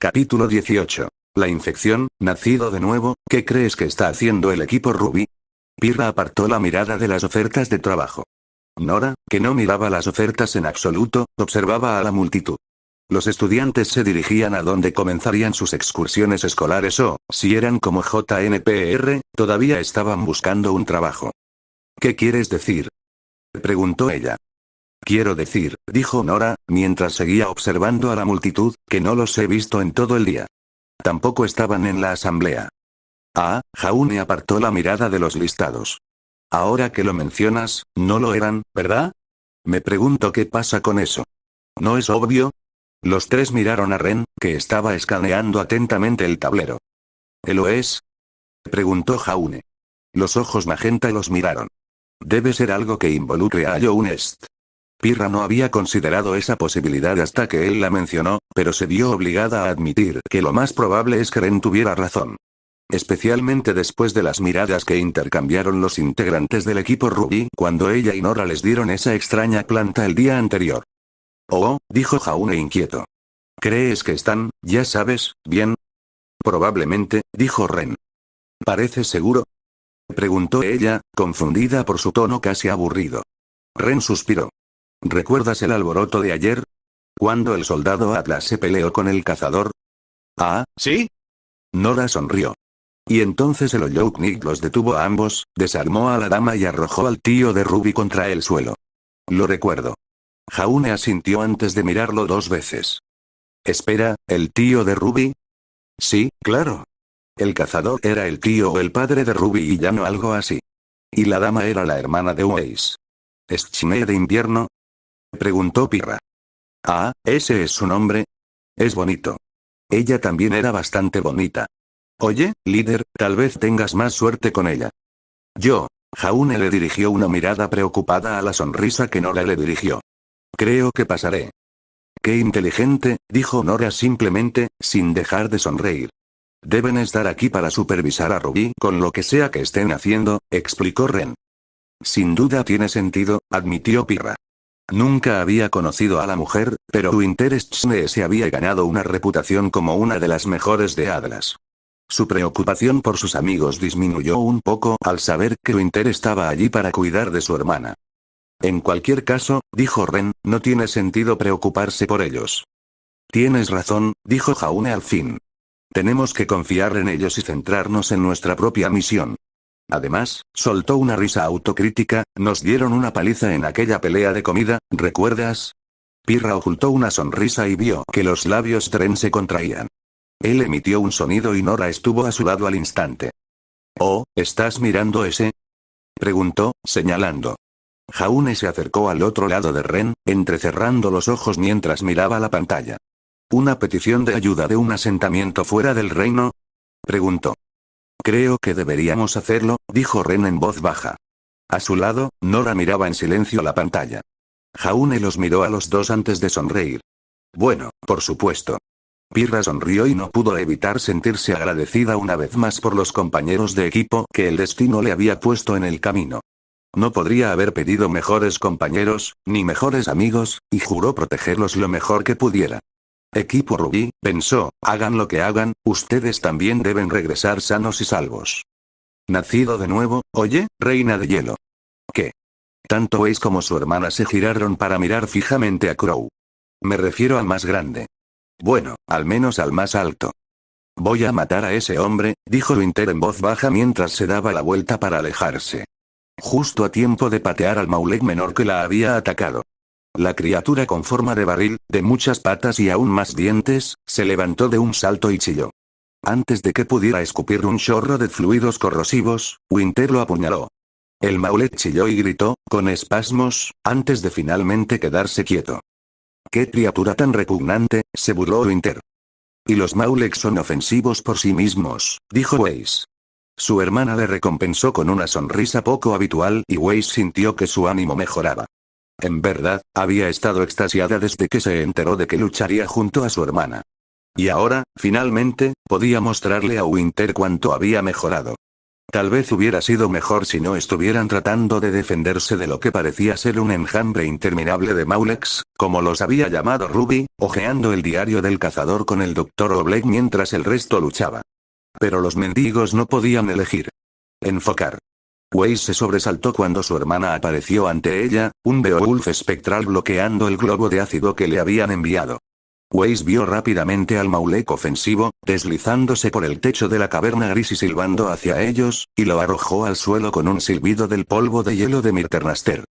Capítulo 18. La infección, nacido de nuevo. ¿Qué crees que está haciendo el equipo Ruby? Pirra apartó la mirada de las ofertas de trabajo. Nora, que no miraba las ofertas en absoluto, observaba a la multitud. Los estudiantes se dirigían a donde comenzarían sus excursiones escolares o, si eran como JNPR, todavía estaban buscando un trabajo. ¿Qué quieres decir?, preguntó ella. Quiero decir, dijo Nora, mientras seguía observando a la multitud, que no los he visto en todo el día. Tampoco estaban en la asamblea. Ah, Jaune apartó la mirada de los listados. Ahora que lo mencionas, no lo eran, ¿verdad? Me pregunto qué pasa con eso. ¿No es obvio? Los tres miraron a Ren, que estaba escaneando atentamente el tablero. ¿Lo es?, preguntó Jaune. Los ojos magenta los miraron. Debe ser algo que involucre a Jounest. Pirra no había considerado esa posibilidad hasta que él la mencionó, pero se vio obligada a admitir que lo más probable es que Ren tuviera razón. Especialmente después de las miradas que intercambiaron los integrantes del equipo Ruby cuando ella y Nora les dieron esa extraña planta el día anterior. Oh, dijo Jaune inquieto. ¿Crees que están, ya sabes, bien? Probablemente, dijo Ren. ¿Pareces seguro?, preguntó ella, confundida por su tono casi aburrido. Ren suspiró. ¿Recuerdas el alboroto de ayer? ¿Cuando el soldado Atlas se peleó con el cazador? Ah, ¿sí? Nora sonrió. Y entonces el Oyoknik los detuvo a ambos, desarmó a la dama y arrojó al tío de Ruby contra el suelo. Lo recuerdo. Jaune asintió antes de mirarlo 2 veces. Espera, ¿el tío de Ruby? Sí, claro. El cazador era el tío o el padre de Ruby y ya no algo así. Y la dama era la hermana de Weiss. ¿Es Chine de invierno?, preguntó Pirra. Ah, ¿ese es su nombre? Es bonito. Ella también era bastante bonita. Oye, líder, tal vez tengas más suerte con ella. Jaune le dirigió una mirada preocupada a la sonrisa que Nora le dirigió. Creo que pasaré. Qué inteligente, dijo Nora simplemente, sin dejar de sonreír. Deben estar aquí para supervisar a Ruby con lo que sea que estén haciendo, explicó Ren. Sin duda tiene sentido, admitió Pirra. Nunca había conocido a la mujer, pero Winter Schne se había ganado una reputación como una de las mejores de Atlas. Su preocupación por sus amigos disminuyó un poco al saber que Winter estaba allí para cuidar de su hermana. En cualquier caso, dijo Ren, no tiene sentido preocuparse por ellos. Tienes razón, dijo Jaune al fin. Tenemos que confiar en ellos y centrarnos en nuestra propia misión. Además, soltó una risa autocrítica, nos dieron una paliza en aquella pelea de comida, ¿recuerdas? Pirra ocultó una sonrisa y vio que los labios de Ren se contraían. Él emitió un sonido y Nora estuvo a su lado al instante. Oh, ¿estás mirando ese?, preguntó, señalando. Jaune se acercó al otro lado de Ren, entrecerrando los ojos mientras miraba la pantalla. ¿Una petición de ayuda de un asentamiento fuera del reino?, preguntó. Creo que deberíamos hacerlo, dijo Ren en voz baja. A su lado, Nora miraba en silencio la pantalla. Jaune los miró a los dos antes de sonreír. Bueno, por supuesto. Pirra sonrió y no pudo evitar sentirse agradecida una vez más por los compañeros de equipo que el destino le había puesto en el camino. No podría haber pedido mejores compañeros, ni mejores amigos, y juró protegerlos lo mejor que pudiera. Equipo Ruby, pensó, hagan lo que hagan, ustedes también deben regresar sanos y salvos. Nacido de nuevo, oye, reina de hielo. ¿Qué? Tanto Weiss como su hermana se giraron para mirar fijamente a Crow. Me refiero al más grande. Bueno, al menos al más alto. Voy a matar a ese hombre, dijo Winter en voz baja mientras se daba la vuelta para alejarse. Justo a tiempo de patear al Maulek menor que la había atacado. La criatura con forma de barril, de muchas patas y aún más dientes, se levantó de un salto y chilló. Antes de que pudiera escupir un chorro de fluidos corrosivos, Winter lo apuñaló. El Maulek chilló y gritó, con espasmos, antes de finalmente quedarse quieto. ¡Qué criatura tan repugnante!, se burló Winter. Y los Maulek son ofensivos por sí mismos, dijo Weiss. Su hermana le recompensó con una sonrisa poco habitual y Weiss sintió que su ánimo mejoraba. En verdad, había estado extasiada desde que se enteró de que lucharía junto a su hermana. Y ahora, finalmente, podía mostrarle a Winter cuánto había mejorado. Tal vez hubiera sido mejor si no estuvieran tratando de defenderse de lo que parecía ser un enjambre interminable de Maulex, como los había llamado Ruby, hojeando el diario del cazador con el Dr. Oblek mientras el resto luchaba. Pero los mendigos no podían elegir. Enfocar. Weiss se sobresaltó cuando su hermana apareció ante ella, un Beowulf espectral bloqueando el globo de ácido que le habían enviado. Weiss vio rápidamente al Maulek ofensivo, deslizándose por el techo de la caverna gris y silbando hacia ellos, y lo arrojó al suelo con un silbido del polvo de hielo de Mirternaster.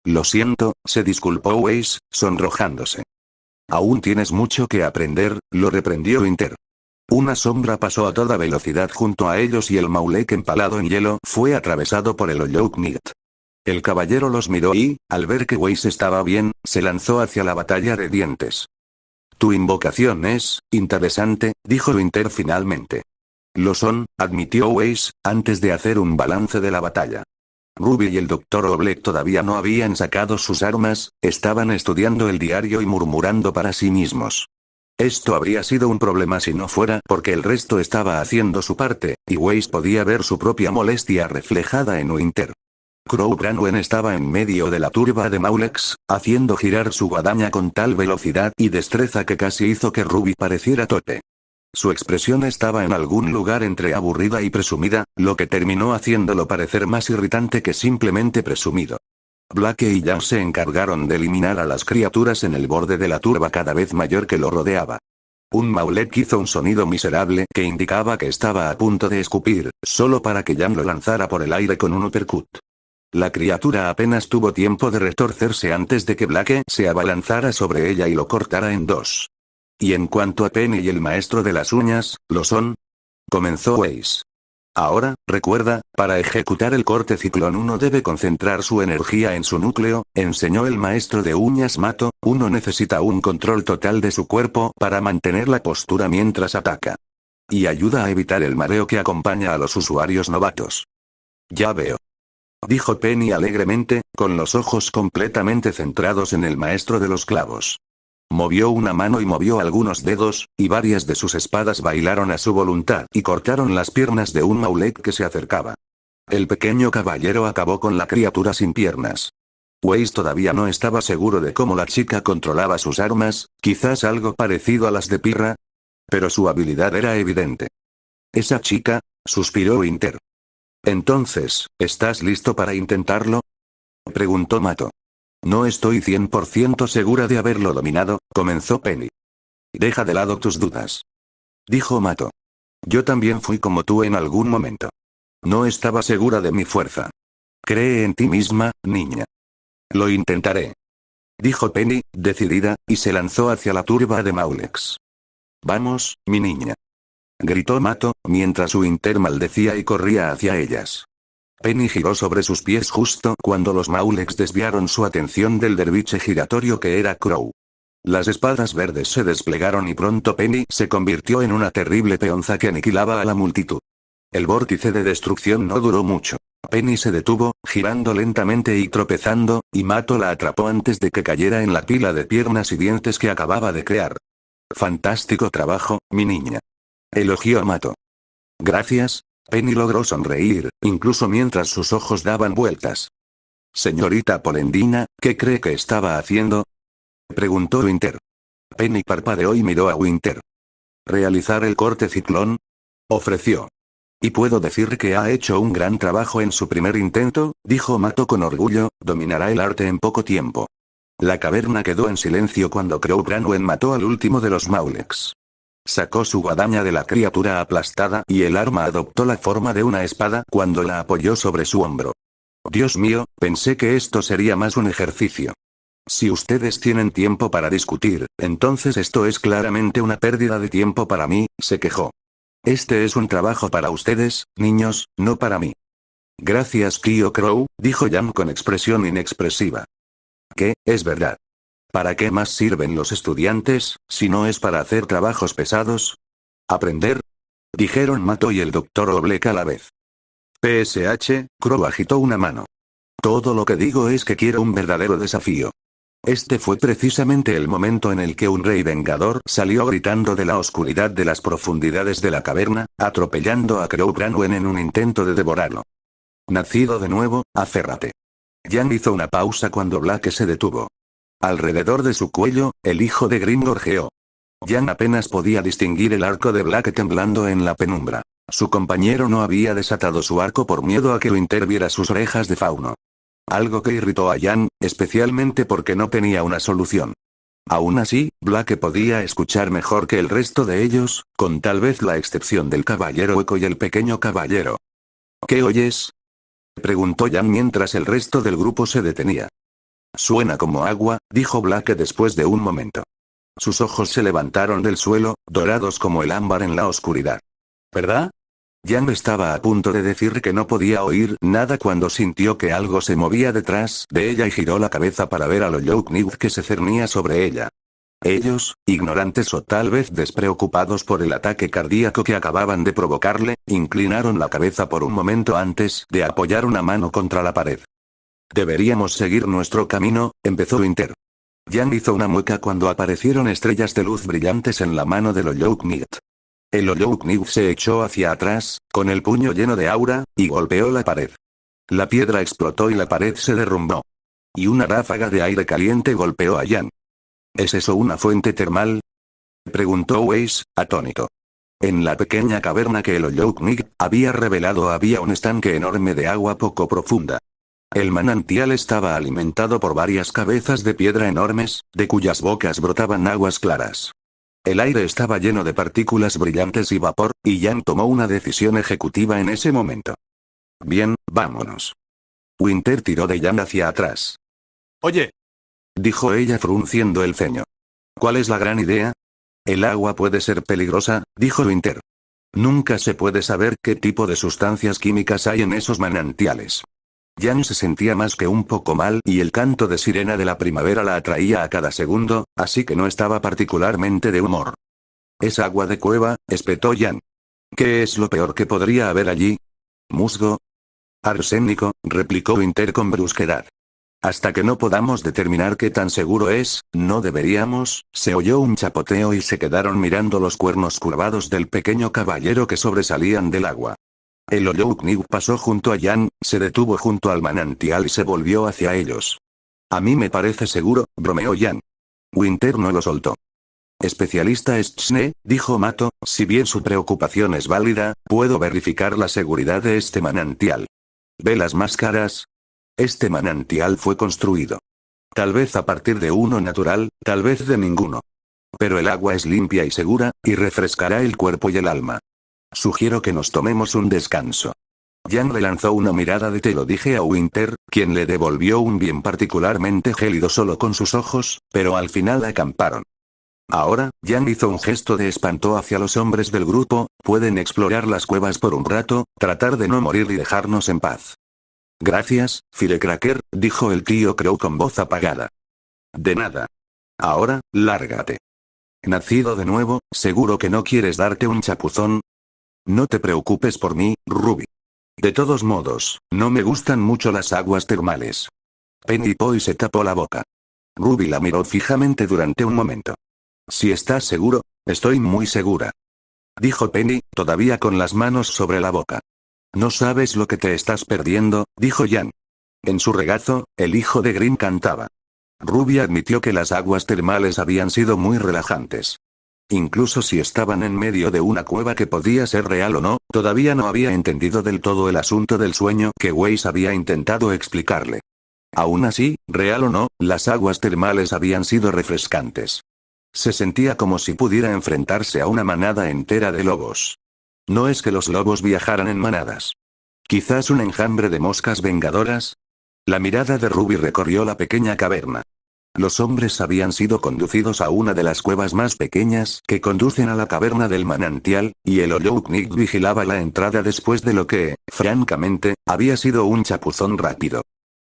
Lo siento, se disculpó Weiss, sonrojándose. Aún tienes mucho que aprender, lo reprendió Winter. Una sombra pasó a toda velocidad junto a ellos y el Maulek empalado en hielo fue atravesado por el Oyougnit. El caballero los miró y, al ver que Weiss estaba bien, se lanzó hacia la batalla de dientes. Tu invocación es interesante, dijo Winter finalmente. Lo son, admitió Weiss, antes de hacer un balance de la batalla. Ruby y el Dr. Oblek todavía no habían sacado sus armas, estaban estudiando el diario y murmurando para sí mismos. Esto habría sido un problema si no fuera porque el resto estaba haciendo su parte, y Weiss podía ver su propia molestia reflejada en Winter. Crow Branwen estaba en medio de la turba de Maulex, haciendo girar su guadaña con tal velocidad y destreza que casi hizo que Ruby pareciera tote. Su expresión estaba en algún lugar entre aburrida y presumida, lo que terminó haciéndolo parecer más irritante que simplemente presumido. Blake y Jan se encargaron de eliminar a las criaturas en el borde de la turba cada vez mayor que lo rodeaba. Un Maulek hizo un sonido miserable que indicaba que estaba a punto de escupir, solo para que Jan lo lanzara por el aire con un uppercut. La criatura apenas tuvo tiempo de retorcerse antes de que Blake se abalanzara sobre ella y lo cortara en dos. Y en cuanto a Penny y el maestro de las uñas, ¿lo son? Comenzó Weiss. Ahora, recuerda, para ejecutar el corte ciclón uno debe concentrar su energía en su núcleo, enseñó el maestro de uñas Mato, uno necesita un control total de su cuerpo para mantener la postura mientras ataca. Y ayuda a evitar el mareo que acompaña a los usuarios novatos. Ya veo. Dijo Penny alegremente, con los ojos completamente centrados en el maestro de los clavos. Movió una mano y movió algunos dedos, y varias de sus espadas bailaron a su voluntad y cortaron las piernas de un Maulek que se acercaba. El pequeño caballero acabó con la criatura sin piernas. Weiss todavía no estaba seguro de cómo la chica controlaba sus armas, quizás algo parecido a las de Pirra. Pero su habilidad era evidente. ¿Esa chica? Suspiró Winter. Entonces, ¿estás listo para intentarlo? Preguntó Mato. No estoy 100% segura de haberlo dominado, comenzó Penny. Deja de lado tus dudas. Dijo Mato. Yo también fui como tú en algún momento. No estaba segura de mi fuerza. Cree en ti misma, niña. Lo intentaré. Dijo Penny, decidida, y se lanzó hacia la turba de Maulex. Vamos, mi niña. Gritó Mato, mientras Winter maldecía y corría hacia ellas. Penny giró sobre sus pies justo cuando los Maulex desviaron su atención del derviche giratorio que era Crow. Las espadas verdes se desplegaron y pronto Penny se convirtió en una terrible peonza que aniquilaba a la multitud. El vórtice de destrucción no duró mucho. Penny se detuvo, girando lentamente y tropezando, y Mato la atrapó antes de que cayera en la pila de piernas y dientes que acababa de crear. Fantástico trabajo, mi niña. Elogió a Mato. Gracias. Penny logró sonreír, incluso mientras sus ojos daban vueltas. Señorita Polendina, ¿qué cree que estaba haciendo? Preguntó Winter. Penny parpadeó y miró a Winter. ¿Realizar el corte ciclón? Ofreció. Y puedo decir que ha hecho un gran trabajo en su primer intento, dijo Mato con orgullo, dominará el arte en poco tiempo. La caverna quedó en silencio cuando Crow Branwen mató al último de los Maulex. Sacó su guadaña de la criatura aplastada y el arma adoptó la forma de una espada cuando la apoyó sobre su hombro. Dios mío, pensé que esto sería más un ejercicio. Si ustedes tienen tiempo para discutir, entonces esto es claramente una pérdida de tiempo para mí, se quejó. Este es un trabajo para ustedes, niños, no para mí. Gracias, tío Crow, dijo Jan con expresión inexpresiva. ¿Qué, es verdad? ¿Para qué más sirven los estudiantes, si no es para hacer trabajos pesados? ¿Aprender? Dijeron Mato y el Dr. Oblek a la vez. PSH, Crow agitó una mano. Todo lo que digo es que quiero un verdadero desafío. Este fue precisamente el momento en el que un rey vengador salió gritando de la oscuridad de las profundidades de la caverna, atropellando a Crow Branwen en un intento de devorarlo. Nacido de nuevo, aférrate. Jan hizo una pausa cuando Blake se detuvo. Alrededor de su cuello, el hijo de Grim gorjeó. Jan apenas podía distinguir el arco de Blake temblando en la penumbra. Su compañero no había desatado su arco por miedo a que Winter viera sus orejas de fauno. Algo que irritó a Jan, especialmente porque no tenía una solución. Aún así, Blake podía escuchar mejor que el resto de ellos, con tal vez la excepción del caballero hueco y el pequeño caballero. ¿Qué oyes?, preguntó Jan mientras el resto del grupo se detenía. Suena como agua, dijo Blake después de un momento. Sus ojos se levantaron del suelo, dorados como el ámbar en la oscuridad. ¿Verdad? Jan estaba a punto de decir que no podía oír nada cuando sintió que algo se movía detrás de ella y giró la cabeza para ver a Loyouknid que se cernía sobre ella. Ellos, ignorantes o tal vez despreocupados por el ataque cardíaco que acababan de provocarle, inclinaron la cabeza por un momento antes de apoyar una mano contra la pared. Deberíamos seguir nuestro camino, empezó Winter. Jan hizo una mueca cuando aparecieron estrellas de luz brillantes en la mano de Loyouknid. El Loyouknid se echó hacia atrás, con el puño lleno de aura, y golpeó la pared. La piedra explotó y la pared se derrumbó. Y una ráfaga de aire caliente golpeó a Jan. ¿Es eso una fuente termal?, preguntó Weiss, atónito. En la pequeña caverna que el Loyouknid había revelado había un estanque enorme de agua poco profunda. El manantial estaba alimentado por varias cabezas de piedra enormes, de cuyas bocas brotaban aguas claras. El aire estaba lleno de partículas brillantes y vapor, y Jan tomó una decisión ejecutiva en ese momento. Bien, vámonos. Winter tiró de Jan hacia atrás. Oye, dijo ella frunciendo el ceño. ¿Cuál es la gran idea? El agua puede ser peligrosa, dijo Winter. Nunca se puede saber qué tipo de sustancias químicas hay en esos manantiales. Jan se sentía más que un poco mal y el canto de sirena de la primavera la atraía a cada segundo, así que no estaba particularmente de humor. «¿Es agua de cueva?», espetó Jan. «¿Qué es lo peor que podría haber allí? ¿Musgo?». «Arsénico», replicó Winter con brusquedad. «Hasta que no podamos determinar qué tan seguro es, no deberíamos». Se oyó un chapoteo y se quedaron mirando los cuernos curvados del pequeño caballero que sobresalían del agua. El Loyouknid pasó junto a Jan, se detuvo junto al manantial y se volvió hacia ellos. «A mí me parece seguro», bromeó Jan. Winter no lo soltó. «Especialista Schne», dijo Mato, «si bien su preocupación es válida, puedo verificar la seguridad de este manantial. ¿Ve las máscaras? Este manantial fue construido. Tal vez a partir de uno natural, tal vez de ninguno. Pero el agua es limpia y segura, y refrescará el cuerpo y el alma. Sugiero que nos tomemos un descanso». Jan le lanzó una mirada de te lo dije a Winter, quien le devolvió un bien particularmente gélido solo con sus ojos, pero al final acamparon. Ahora, Jan hizo un gesto de espanto hacia los hombres del grupo, pueden explorar las cuevas por un rato, tratar de no morir y dejarnos en paz. Gracias, Firecracker, dijo el tío Crow con voz apagada. De nada. Ahora, lárgate. Nacido de nuevo, ¿seguro que no quieres darte un chapuzón? No te preocupes por mí, Ruby. De todos modos, no me gustan mucho las aguas termales. Penny Poi se tapó la boca. Ruby la miró fijamente durante un momento. Si estás seguro, estoy muy segura. Dijo Penny, todavía con las manos sobre la boca. No sabes lo que te estás perdiendo, dijo Jan. En su regazo, el hijo de Grim cantaba. Ruby admitió que las aguas termales habían sido muy relajantes. Incluso si estaban en medio de una cueva que podía ser real o no, todavía no había entendido del todo el asunto del sueño que Weiss había intentado explicarle. Aún así, real o no, las aguas termales habían sido refrescantes. Se sentía como si pudiera enfrentarse a una manada entera de lobos. No es que los lobos viajaran en manadas. Quizás un enjambre de moscas vengadoras. La mirada de Ruby recorrió la pequeña caverna. Los hombres habían sido conducidos a una de las cuevas más pequeñas que conducen a la caverna del manantial, y el Loyouknid vigilaba la entrada después de lo que, francamente, había sido un chapuzón rápido.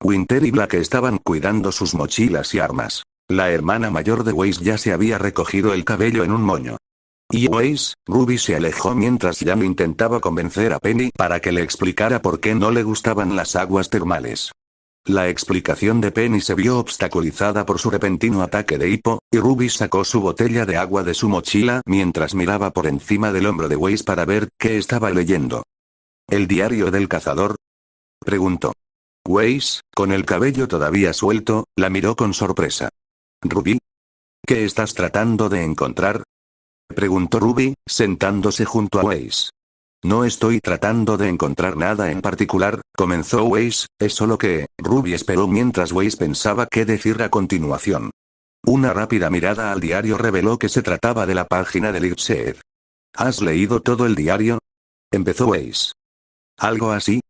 Winter y Blake estaban cuidando sus mochilas y armas. La hermana mayor de Weiss ya se había recogido el cabello en un moño. Y Weiss, Ruby se alejó mientras Jan intentaba convencer a Penny para que le explicara por qué no le gustaban las aguas termales. La explicación de Penny se vio obstaculizada por su repentino ataque de hipo, y Ruby sacó su botella de agua de su mochila mientras miraba por encima del hombro de Weiss para ver qué estaba leyendo. ¿El diario del cazador?, preguntó. Weiss, con el cabello todavía suelto, la miró con sorpresa. ¿Ruby? ¿Qué estás tratando de encontrar?, preguntó Ruby, sentándose junto a Weiss. No estoy tratando de encontrar nada en particular, comenzó Weiss, es solo que, Ruby esperó mientras Weiss pensaba qué decir a continuación. Una rápida mirada al diario reveló que se trataba de la página de Lipset. ¿Has leído todo el diario?, empezó Weiss. ¿Algo así?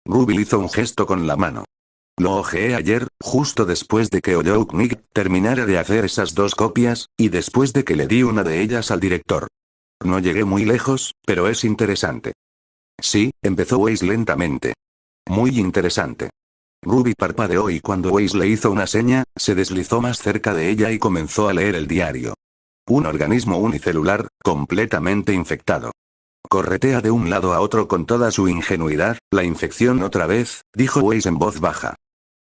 Ruby hizo un gesto con la mano. Lo hojeé ayer, justo después de que Oyounik terminara de hacer esas 2 copias, y después de que le di una de ellas al director. No llegué muy lejos, pero es interesante. Sí, empezó Weiss lentamente. Muy interesante. Ruby parpadeó y cuando Weiss le hizo una seña, se deslizó más cerca de ella y comenzó a leer el diario. Un organismo unicelular, completamente infectado. Corretea de un lado a otro con toda su ingenuidad, la infección otra vez, dijo Weiss en voz baja.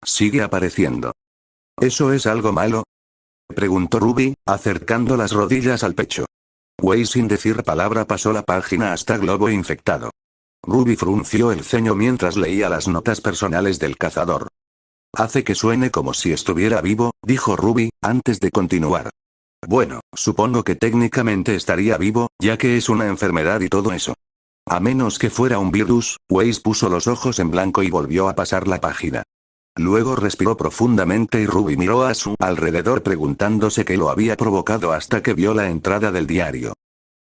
Sigue apareciendo. ¿Eso es algo malo?, preguntó Ruby, acercando las rodillas al pecho. Weiss sin decir palabra pasó la página hasta globo infectado. Ruby frunció el ceño mientras leía las notas personales del cazador. Hace que suene como si estuviera vivo, dijo Ruby, antes de continuar. Bueno, supongo que técnicamente estaría vivo, ya que es una enfermedad y todo eso. A menos que fuera un virus, Weiss puso los ojos en blanco y volvió a pasar la página. Luego respiró profundamente y Ruby miró a su alrededor preguntándose qué lo había provocado hasta que vio la entrada del diario.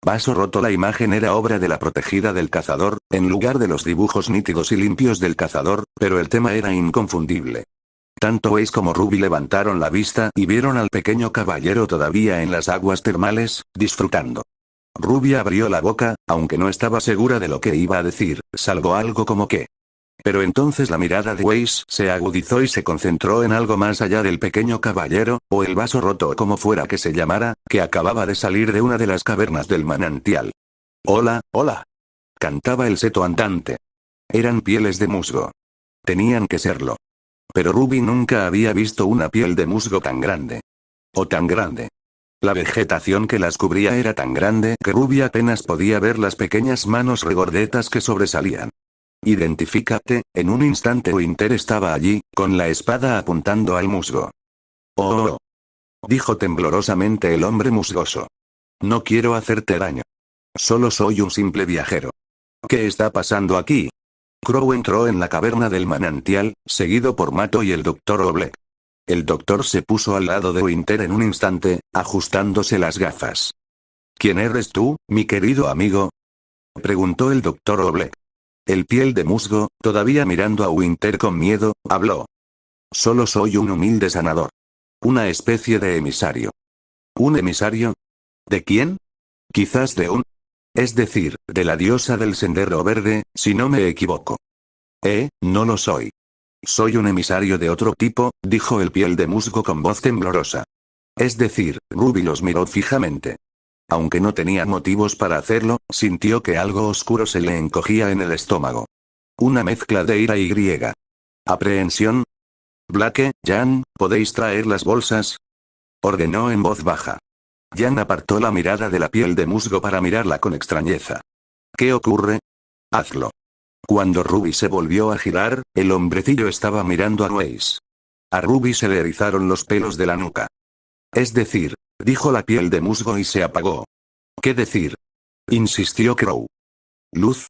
Vaso roto. La imagen era obra de la protegida del cazador, en lugar de los dibujos nítidos y limpios del cazador, pero el tema era inconfundible. Tanto Weiss como Ruby levantaron la vista y vieron al pequeño caballero todavía en las aguas termales, disfrutando. Ruby abrió la boca, aunque no estaba segura de lo que iba a decir, salvo algo como que. Pero entonces la mirada de Weiss se agudizó y se concentró en algo más allá del pequeño caballero, o el vaso roto o como fuera que se llamara, que acababa de salir de una de las cavernas del manantial. Hola, hola. Cantaba el seto andante. Eran pieles de musgo. Tenían que serlo. Pero Ruby nunca había visto una piel de musgo tan grande. O tan grande. La vegetación que las cubría era tan grande que Ruby apenas podía ver las pequeñas manos regordetas que sobresalían. Identifícate, en un instante Winter estaba allí, con la espada apuntando al musgo. Oh, dijo temblorosamente el hombre musgoso. No quiero hacerte daño. Solo soy un simple viajero. ¿Qué está pasando aquí? Crow entró en la caverna del manantial, seguido por Mato y el Dr. Oblek. El doctor se puso al lado de Winter en un instante, ajustándose las gafas. ¿Quién eres tú, mi querido amigo?, preguntó el Dr. Oblek. El piel de musgo, todavía mirando a Winter con miedo, habló. Solo soy un humilde sanador. Una especie de emisario. ¿Un emisario? ¿De quién? Quizás de un... Es decir, de la diosa del Sendero Verde, si no me equivoco. No lo soy. Soy un emisario de otro tipo, dijo el piel de musgo con voz temblorosa. Es decir, Ruby los miró fijamente. Aunque no tenía motivos para hacerlo, sintió que algo oscuro se le encogía en el estómago. Una mezcla de ira y griega. ¿Aprehensión? Blake, Jan, ¿podéis traer las bolsas?, ordenó en voz baja. Jan apartó la mirada de la piel de musgo para mirarla con extrañeza. ¿Qué ocurre? Hazlo. Cuando Ruby se volvió a girar, el hombrecillo estaba mirando a Weiss. A Ruby se le erizaron los pelos de la nuca. Es decir, dijo la piel de musgo y se apagó. ¿Qué decir? Insistió Crow. Luz,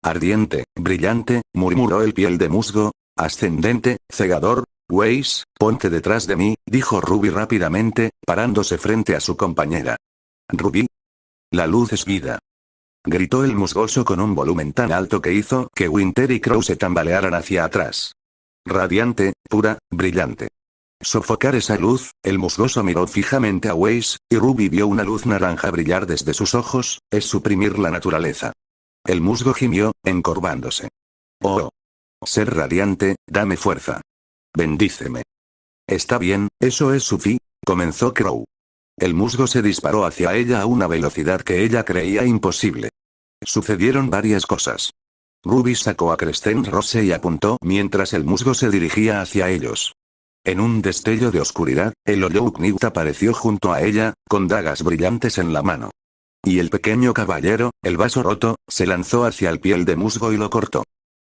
ardiente, brillante, murmuró el piel de musgo, ascendente, cegador. Weiss, ponte detrás de mí, dijo Ruby rápidamente, parándose frente a su compañera. Ruby. La luz es vida. Gritó el musgoso con un volumen tan alto que hizo que Winter y Crow se tambalearan hacia atrás. Radiante, pura, brillante. Sofocar esa luz, el musgoso miró fijamente a Weiss, y Ruby vio una luz naranja brillar desde sus ojos, es suprimir la naturaleza. El musgo gimió, encorvándose. Oh. Ser radiante, dame fuerza. Bendíceme. Está bien, eso es su fin, comenzó Crow. El musgo se disparó hacia ella a una velocidad que ella creía imposible. Sucedieron varias cosas. Ruby sacó a Crescent Rose y apuntó mientras el musgo se dirigía hacia ellos. En un destello de oscuridad, el Ollouknigt apareció junto a ella, con dagas brillantes en la mano. Y el pequeño caballero, el vaso roto, se lanzó hacia el piel de musgo y lo cortó.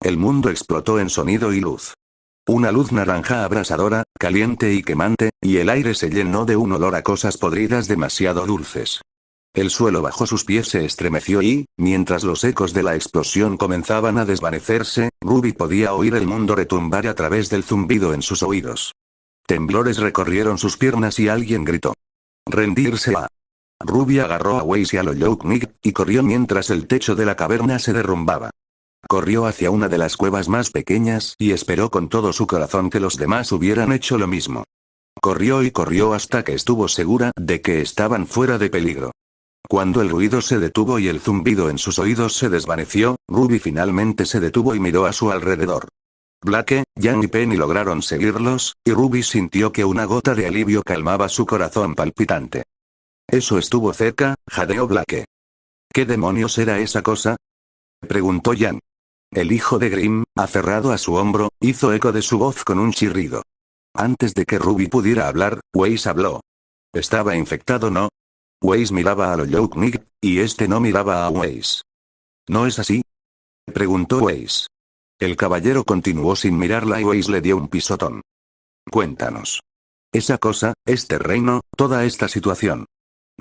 El mundo explotó en sonido y luz. Una luz naranja abrasadora, caliente y quemante, y el aire se llenó de un olor a cosas podridas demasiado dulces. El suelo bajo sus pies se estremeció y, mientras los ecos de la explosión comenzaban a desvanecerse, Ruby podía oír el mundo retumbar a través del zumbido en sus oídos. Temblores recorrieron sus piernas y alguien gritó. «¡Rendirse a!». Ruby agarró a Weiss y a Ollouknigt, y corrió mientras el techo de la caverna se derrumbaba. Corrió hacia una de las cuevas más pequeñas y esperó con todo su corazón que los demás hubieran hecho lo mismo. Corrió y corrió hasta que estuvo segura de que estaban fuera de peligro. Cuando el ruido se detuvo y el zumbido en sus oídos se desvaneció, Ruby finalmente se detuvo y miró a su alrededor. Blake, Jan y Penny lograron seguirlos, y Ruby sintió que una gota de alivio calmaba su corazón palpitante. «Eso estuvo cerca», jadeó Blake. «¿Qué demonios era esa cosa?», preguntó Jan. El hijo de Grimm, aferrado a su hombro, hizo eco de su voz con un chirrido. Antes de que Ruby pudiera hablar, Weiss habló. «Estaba infectado, ¿no?». Weiss miraba a Ollouknigt, y este no miraba a Weiss. «¿No es así?», preguntó Weiss. El caballero continuó sin mirarla y Weiss le dio un pisotón. «Cuéntanos. Esa cosa, este reino, toda esta situación.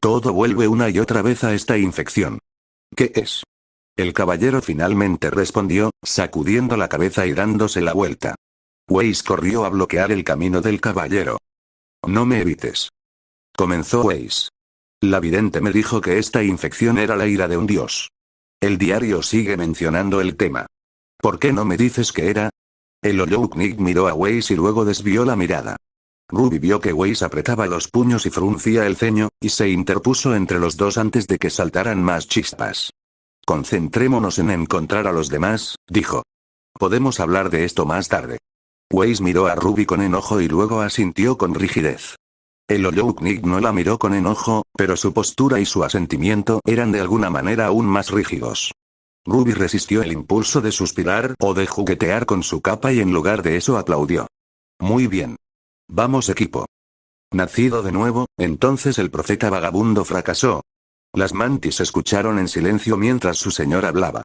Todo vuelve una y otra vez a esta infección. ¿Qué es?». El caballero finalmente respondió, sacudiendo la cabeza y dándose la vuelta. Weiss corrió a bloquear el camino del caballero. «No me evites», comenzó Weiss. «La vidente me dijo que esta infección era la ira de un dios. El diario sigue mencionando el tema. ¿Por qué no me dices qué era?». El Ollouknigt miró a Weiss y luego desvió la mirada. Ruby vio que Weiss apretaba los puños y fruncía el ceño, y se interpuso entre los dos antes de que saltaran más chispas. «Concentrémonos en encontrar a los demás», dijo. «Podemos hablar de esto más tarde». Weiss miró a Ruby con enojo y luego asintió con rigidez. El Ollouknigt no la miró con enojo, pero su postura y su asentimiento eran de alguna manera aún más rígidos. Ruby resistió el impulso de suspirar o de juguetear con su capa y en lugar de eso aplaudió. «Muy bien. Vamos, equipo». Nacido de nuevo, entonces el profeta vagabundo fracasó. Las mantis escucharon en silencio mientras su señor hablaba.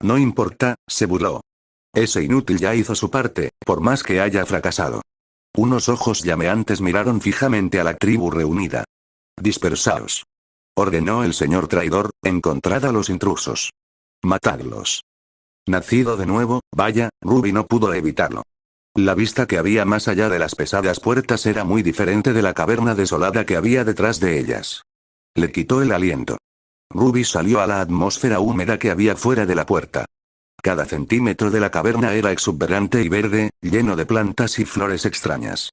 «No importa», se burló. «Ese inútil ya hizo su parte, por más que haya fracasado». Unos ojos llameantes miraron fijamente a la tribu reunida. «Dispersaos», ordenó el señor traidor, «encontrad a los intrusos. Matadlos». Nacido de nuevo, vaya, Ruby no pudo evitarlo. La vista que había más allá de las pesadas puertas era muy diferente de la caverna desolada que había detrás de ellas. Le quitó el aliento. Ruby salió a la atmósfera húmeda que había fuera de la puerta. Cada centímetro de la caverna era exuberante y verde, lleno de plantas y flores extrañas.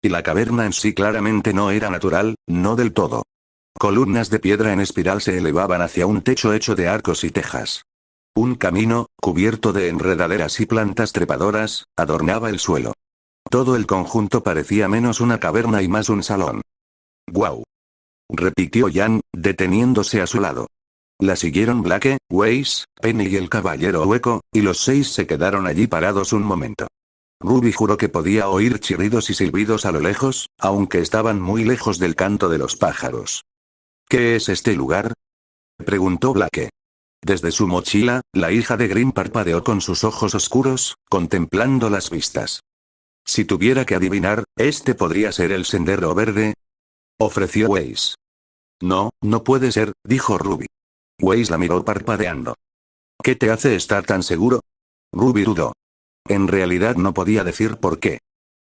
Y la caverna en sí claramente no era natural, no del todo. Columnas de piedra en espiral se elevaban hacia un techo hecho de arcos y tejas. Un camino, cubierto de enredaderas y plantas trepadoras, adornaba el suelo. Todo el conjunto parecía menos una caverna y más un salón. «¡Guau!», repitió Jan, deteniéndose a su lado. La siguieron Blake, Weiss, Penny y el caballero hueco, y los 6 se quedaron allí parados un momento. Ruby juró que podía oír chirridos y silbidos a lo lejos, aunque estaban muy lejos del canto de los pájaros. «¿Qué es este lugar?», preguntó Blake. Desde su mochila, la hija de Grimm parpadeó con sus ojos oscuros, contemplando las vistas. «Si tuviera que adivinar, este podría ser el sendero verde», ofreció Weiss. «No, no puede ser», dijo Ruby. Weiss la miró parpadeando. «¿Qué te hace estar tan seguro?». Ruby dudó. En realidad no podía decir por qué.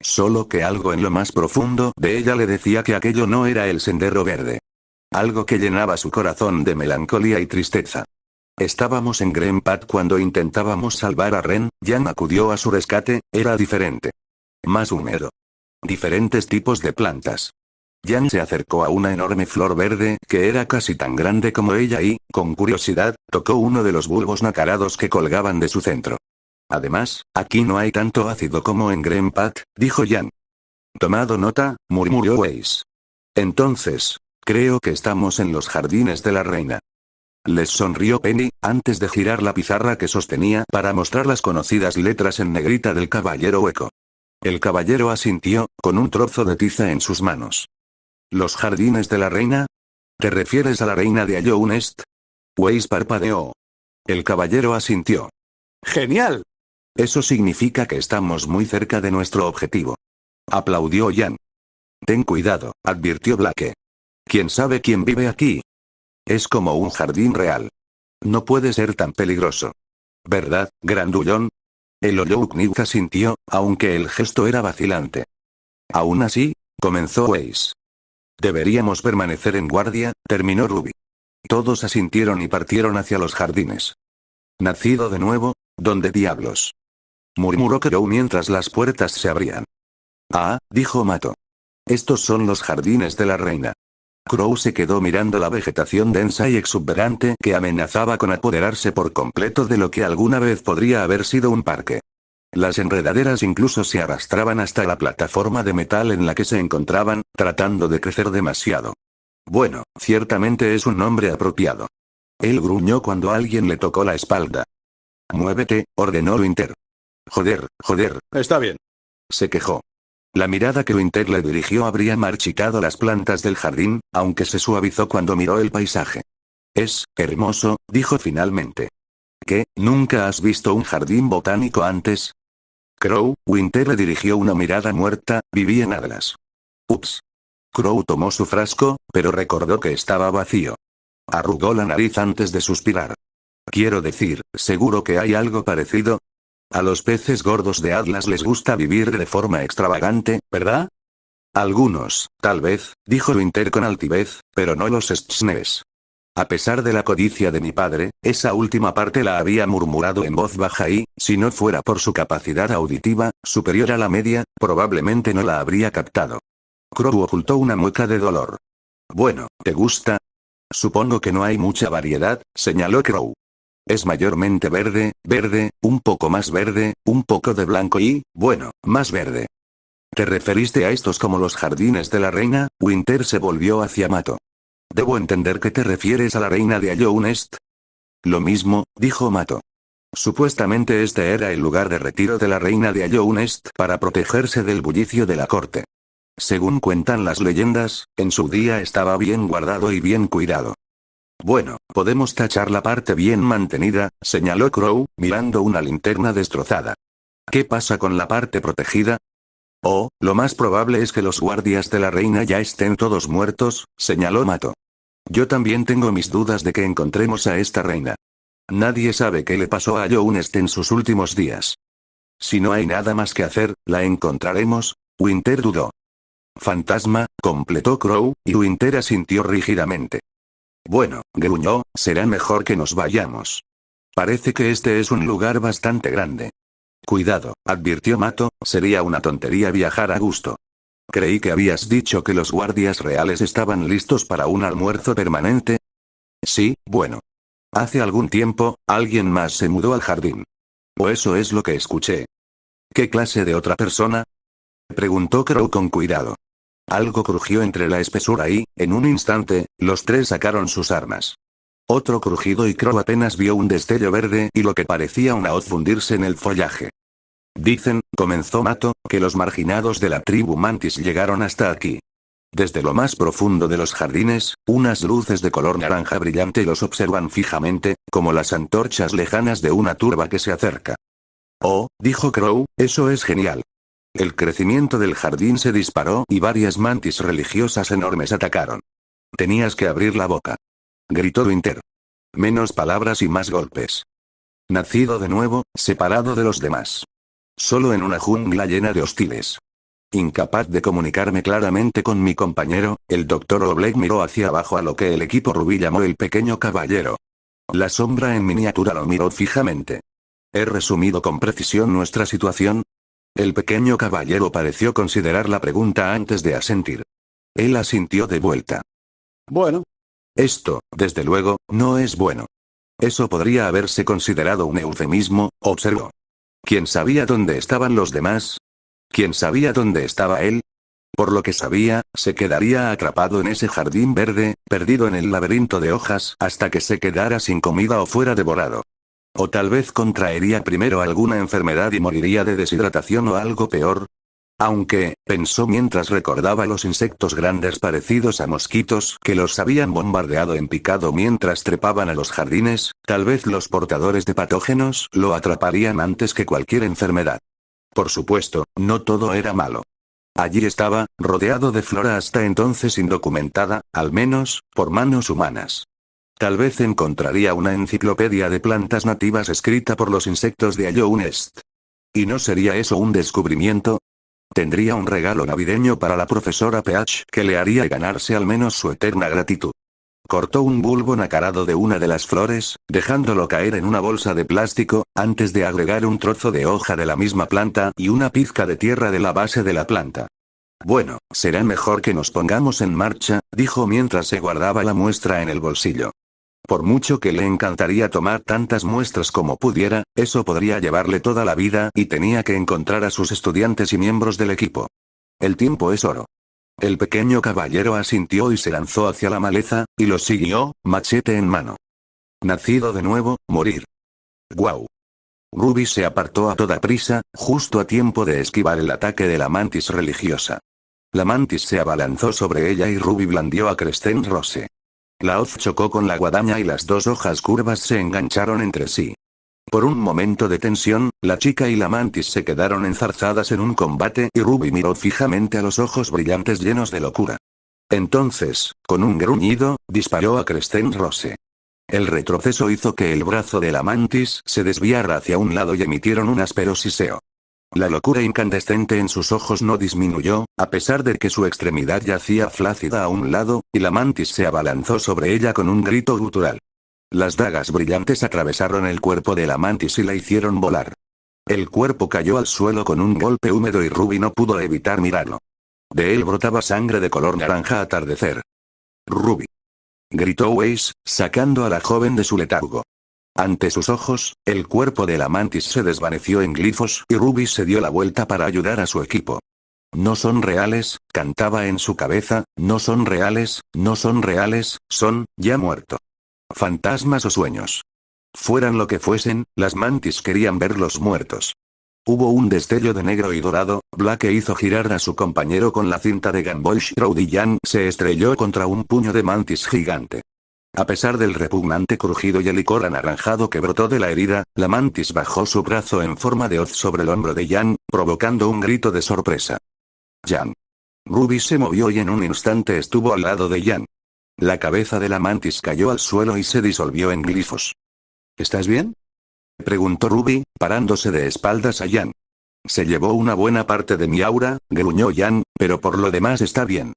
Solo que algo en lo más profundo de ella le decía que aquello no era el sendero verde. Algo que llenaba su corazón de melancolía y tristeza. «Estábamos en Greenpath cuando intentábamos salvar a Ren, Jan acudió a su rescate, era diferente. Más húmedo. Diferentes tipos de plantas». Jan se acercó a una enorme flor verde, que era casi tan grande como ella y, con curiosidad, tocó uno de los bulbos nacarados que colgaban de su centro. «Además, aquí no hay tanto ácido como en Greenpath», dijo Jan. «Tomado nota», murmuró Weiss. «Entonces, creo que estamos en los jardines de la reina». Les sonrió Penny, antes de girar la pizarra que sostenía para mostrar las conocidas letras en negrita del caballero hueco. El caballero asintió, con un trozo de tiza en sus manos. ¿Los jardines de la reina? ¿Te refieres a la reina de Allow Nest? Weiss parpadeó. El caballero asintió. ¡Genial! Eso significa que estamos muy cerca de nuestro objetivo. Aplaudió Jan. Ten cuidado, advirtió Blake. ¿Quién sabe quién vive aquí? Es como un jardín real. No puede ser tan peligroso. ¿Verdad, grandullón? El Ollouknid asintió, aunque el gesto era vacilante. Aún así, comenzó Weiss. Deberíamos permanecer en guardia, terminó Ruby. Todos asintieron y partieron hacia los jardines. ¿Nacido de nuevo? ¿Dónde diablos? Murmuró Crow mientras las puertas se abrían. Ah, dijo Mato. Estos son los jardines de la reina. Crow se quedó mirando la vegetación densa y exuberante que amenazaba con apoderarse por completo de lo que alguna vez podría haber sido un parque. Las enredaderas incluso se arrastraban hasta la plataforma de metal en la que se encontraban, tratando de crecer demasiado. Bueno, ciertamente es un nombre apropiado. Él gruñó cuando alguien le tocó la espalda. Muévete, ordenó Winter. Joder. Está bien. Se quejó. La mirada que Winter le dirigió habría marchitado las plantas del jardín, aunque se suavizó cuando miró el paisaje. Es hermoso, dijo finalmente. ¿Qué? ¿Nunca has visto un jardín botánico antes? Crow, Winter le dirigió una mirada muerta, viví en Atlas. Ups. Crow tomó su frasco, pero recordó que estaba vacío. Arrugó la nariz antes de suspirar. Quiero decir, ¿seguro que hay algo parecido? A los peces gordos de Atlas les gusta vivir de forma extravagante, ¿verdad? Algunos, tal vez, dijo Winter con altivez, pero no los Schnees. A pesar de la codicia de mi padre, esa última parte la había murmurado en voz baja y, si no fuera por su capacidad auditiva, superior a la media, probablemente no la habría captado. Crow ocultó una mueca de dolor. Bueno, ¿te gusta? Supongo que no hay mucha variedad, señaló Crow. Es mayormente verde, un poco más verde, un poco de blanco y, bueno, más verde. ¿Te referiste a estos como los jardines de la reina? Winter se volvió hacia Mato. Debo entender que te refieres a la reina de Allow Nest. Lo mismo, dijo Mato. Supuestamente este era el lugar de retiro de la reina de Allow Nest para protegerse del bullicio de la corte. Según cuentan las leyendas, en su día estaba bien guardado y bien cuidado. Bueno, podemos tachar la parte bien mantenida, señaló Crow, mirando una linterna destrozada. ¿Qué pasa con la parte protegida? Oh, lo más probable es que los guardias de la reina ya estén todos muertos, señaló Mato. Yo también tengo mis dudas de que encontremos a esta reina. Nadie sabe qué le pasó a Allow Nest en sus últimos días. Si no hay nada más que hacer, ¿la encontraremos? Winter dudó. Fantasma, completó Crow, y Winter asintió rígidamente. Bueno, gruñó, será mejor que nos vayamos. Parece que este es un lugar bastante grande. Cuidado, advirtió Mato, sería una tontería viajar a gusto. Creí que habías dicho que los guardias reales estaban listos para un almuerzo permanente. Sí, bueno. Hace algún tiempo, alguien más se mudó al jardín. O eso es lo que escuché. ¿Qué clase de otra persona? Preguntó Crow con cuidado. Algo crujió entre la espesura y, en un instante, los tres sacaron sus armas. Otro crujido y Crow apenas vio un destello verde y lo que parecía una hoz fundirse en el follaje. Dicen, comenzó Mato, que los marginados de la tribu Mantis llegaron hasta aquí. Desde lo más profundo de los jardines, unas luces de color naranja brillante los observan fijamente, como las antorchas lejanas de una turba que se acerca. Oh, dijo Crow, eso es genial. El crecimiento del jardín se disparó y varias mantis religiosas enormes atacaron. Tenías que abrir la boca. Gritó Winter. Menos palabras y más golpes. Nacido de nuevo, separado de los demás. Solo en una jungla llena de hostiles. Incapaz de comunicarme claramente con mi compañero, el Dr. Oblek miró hacia abajo a lo que el equipo Rubí llamó el pequeño caballero. La sombra en miniatura lo miró fijamente. ¿He resumido con precisión nuestra situación? El pequeño caballero pareció considerar la pregunta antes de asentir. Él asintió de vuelta. Bueno. Esto, desde luego, no es bueno. Eso podría haberse considerado un eufemismo, observó. ¿Quién sabía dónde estaban los demás? ¿Quién sabía dónde estaba él? Por lo que sabía, se quedaría atrapado en ese jardín verde, perdido en el laberinto de hojas, hasta que se quedara sin comida o fuera devorado. O tal vez contraería primero alguna enfermedad y moriría de deshidratación o algo peor. Aunque, pensó mientras recordaba los insectos grandes parecidos a mosquitos que los habían bombardeado en picado mientras trepaban a los jardines, tal vez los portadores de patógenos lo atraparían antes que cualquier enfermedad. Por supuesto, no todo era malo. Allí estaba, rodeado de flora hasta entonces indocumentada, al menos, por manos humanas. Tal vez encontraría una enciclopedia de plantas nativas escrita por los insectos de Alloun Est. ¿Y no sería eso un descubrimiento? Tendría un regalo navideño para la profesora Peach que le haría ganarse al menos su eterna gratitud. Cortó un bulbo nacarado de una de las flores, dejándolo caer en una bolsa de plástico, antes de agregar un trozo de hoja de la misma planta y una pizca de tierra de la base de la planta. Bueno, será mejor que nos pongamos en marcha, dijo mientras se guardaba la muestra en el bolsillo. Por mucho que le encantaría tomar tantas muestras como pudiera, eso podría llevarle toda la vida y tenía que encontrar a sus estudiantes y miembros del equipo. El tiempo es oro. El pequeño caballero asintió y se lanzó hacia la maleza, y lo siguió, machete en mano. Nacido de nuevo, morir. ¡Guau! Ruby se apartó a toda prisa, justo a tiempo de esquivar el ataque de la mantis religiosa. La mantis se abalanzó sobre ella y Ruby blandió a Crescent Rose. La hoz chocó con la guadaña y las dos hojas curvas se engancharon entre sí. Por un momento de tensión, la chica y la mantis se quedaron enzarzadas en un combate y Ruby miró fijamente a los ojos brillantes llenos de locura. Entonces, con un gruñido, disparó a Crescent Rose. El retroceso hizo que el brazo de la mantis se desviara hacia un lado y emitieron un áspero siseo. La locura incandescente en sus ojos no disminuyó, a pesar de que su extremidad yacía flácida a un lado, y la mantis se abalanzó sobre ella con un grito gutural. Las dagas brillantes atravesaron el cuerpo de la mantis y la hicieron volar. El cuerpo cayó al suelo con un golpe húmedo y Ruby no pudo evitar mirarlo. De él brotaba sangre de color naranja atardecer. «Ruby», gritó Weiss, sacando a la joven de su letargo. Ante sus ojos, el cuerpo de la mantis se desvaneció en glifos y Ruby se dio la vuelta para ayudar a su equipo. «No son reales», cantaba en su cabeza, «no son reales, no son reales, son, ya muerto». Fantasmas o sueños. Fueran lo que fuesen, las mantis querían verlos muertos. Hubo un destello de negro y dorado, Blake hizo girar a su compañero con la cinta de Gumball Shroud y Jan se estrelló contra un puño de mantis gigante. A pesar del repugnante crujido y el licor anaranjado que brotó de la herida, la mantis bajó su brazo en forma de hoz sobre el hombro de Jan, provocando un grito de sorpresa. «Jan». Ruby se movió y en un instante estuvo al lado de Jan. La cabeza de la mantis cayó al suelo y se disolvió en glifos. «¿Estás bien?», preguntó Ruby, parándose de espaldas a Jan. «Se llevó una buena parte de mi aura», gruñó Jan, «pero por lo demás está bien».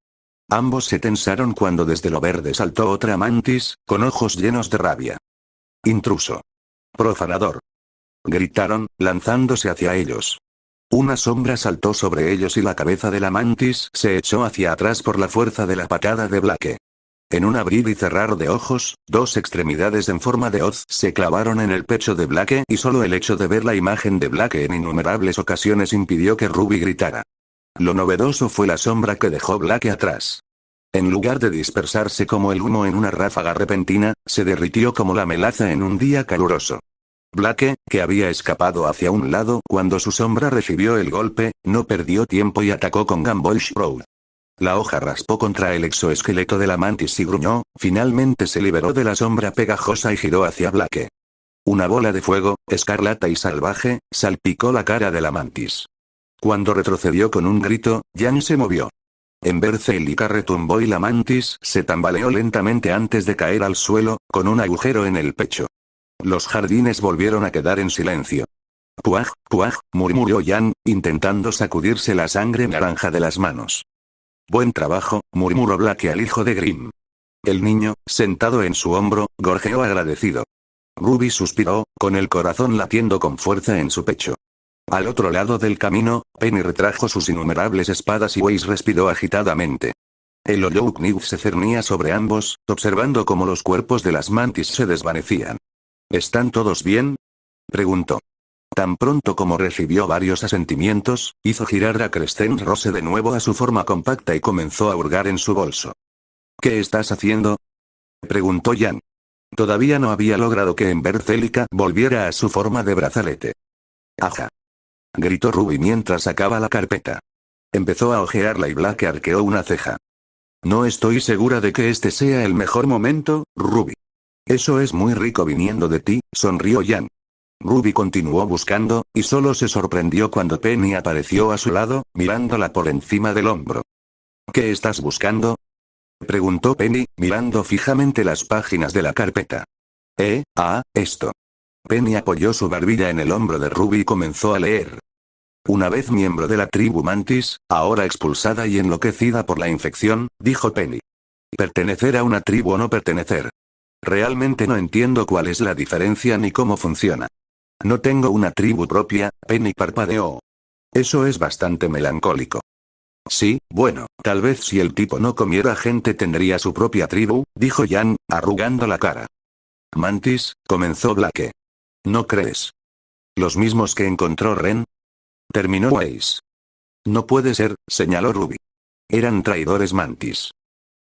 Ambos se tensaron cuando desde lo verde saltó otra mantis, con ojos llenos de rabia. «Intruso. Profanador», gritaron, lanzándose hacia ellos. Una sombra saltó sobre ellos y la cabeza de la mantis se echó hacia atrás por la fuerza de la patada de Blake. En un abrir y cerrar de ojos, dos extremidades en forma de hoz se clavaron en el pecho de Blake y solo el hecho de ver la imagen de Blake en innumerables ocasiones impidió que Ruby gritara. Lo novedoso fue la sombra que dejó Blake atrás. En lugar de dispersarse como el humo en una ráfaga repentina, se derritió como la melaza en un día caluroso. Blake, que había escapado hacia un lado cuando su sombra recibió el golpe, no perdió tiempo y atacó con Gumball Shroud. La hoja raspó contra el exoesqueleto de la mantis y gruñó, finalmente se liberó de la sombra pegajosa y giró hacia Blake. Una bola de fuego, escarlata y salvaje, salpicó la cara de la mantis. Cuando retrocedió con un grito, Jan se movió. En Bercelica retumbó y la mantis se tambaleó lentamente antes de caer al suelo, con un agujero en el pecho. Los jardines volvieron a quedar en silencio. «Puaj, puaj», murmuró Jan, intentando sacudirse la sangre naranja de las manos. «Buen trabajo», murmuró Blake al hijo de Grimm. El niño, sentado en su hombro, gorjeó agradecido. Ruby suspiró, con el corazón latiendo con fuerza en su pecho. Al otro lado del camino, Penny retrajo sus innumerables espadas y Weiss respiró agitadamente. El Olloukniv se cernía sobre ambos, observando cómo los cuerpos de las mantis se desvanecían. «¿Están todos bien?», preguntó. Tan pronto como recibió varios asentimientos, hizo girar a Kristen Rose de nuevo a su forma compacta y comenzó a hurgar en su bolso. ¿Qué estás haciendo?, preguntó Jan. Todavía no había logrado que Ember Celica volviera a su forma de brazalete. ¡Aja!, gritó Ruby mientras sacaba la carpeta. Empezó a hojearla y Black arqueó una ceja. No estoy segura de que este sea el mejor momento, Ruby. Eso es muy rico viniendo de ti, sonrió Jan. Ruby continuó buscando, y solo se sorprendió cuando Penny apareció a su lado, mirándola por encima del hombro. ¿Qué estás buscando?, preguntó Penny, mirando fijamente las páginas de la carpeta. Esto. Penny apoyó su barbilla en el hombro de Ruby y comenzó a leer. Una vez miembro de la tribu Mantis, ahora expulsada y enloquecida por la infección, dijo Penny. ¿Pertenecer a una tribu o no pertenecer? Realmente no entiendo cuál es la diferencia ni cómo funciona. No tengo una tribu propia, Penny parpadeó. Eso es bastante melancólico. Sí, bueno, tal vez si el tipo no comiera gente tendría su propia tribu, dijo Jan, arrugando la cara. Mantis, comenzó Blake. ¿No crees? ¿Los mismos que encontró Ren?, terminó Weiss. No puede ser, señaló Ruby. Eran traidores Mantis.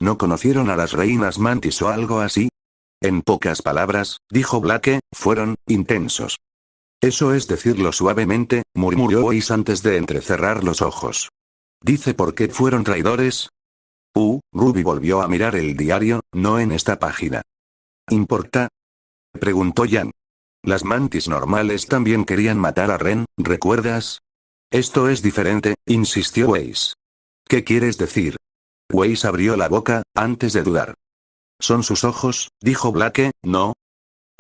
¿No conocieron a las reinas Mantis o algo así? En pocas palabras, dijo Blake, fueron intensos. Eso es decirlo suavemente, murmuró Weiss antes de entrecerrar los ojos. ¿Dice por qué fueron traidores? Ruby volvió a mirar el diario, no en esta página. ¿Importa?, preguntó Jan. Las Mantis normales también querían matar a Ren, ¿recuerdas? Esto es diferente, insistió Weiss. ¿Qué quieres decir? Weiss abrió la boca, antes de dudar. Son sus ojos, dijo Blake, ¿no?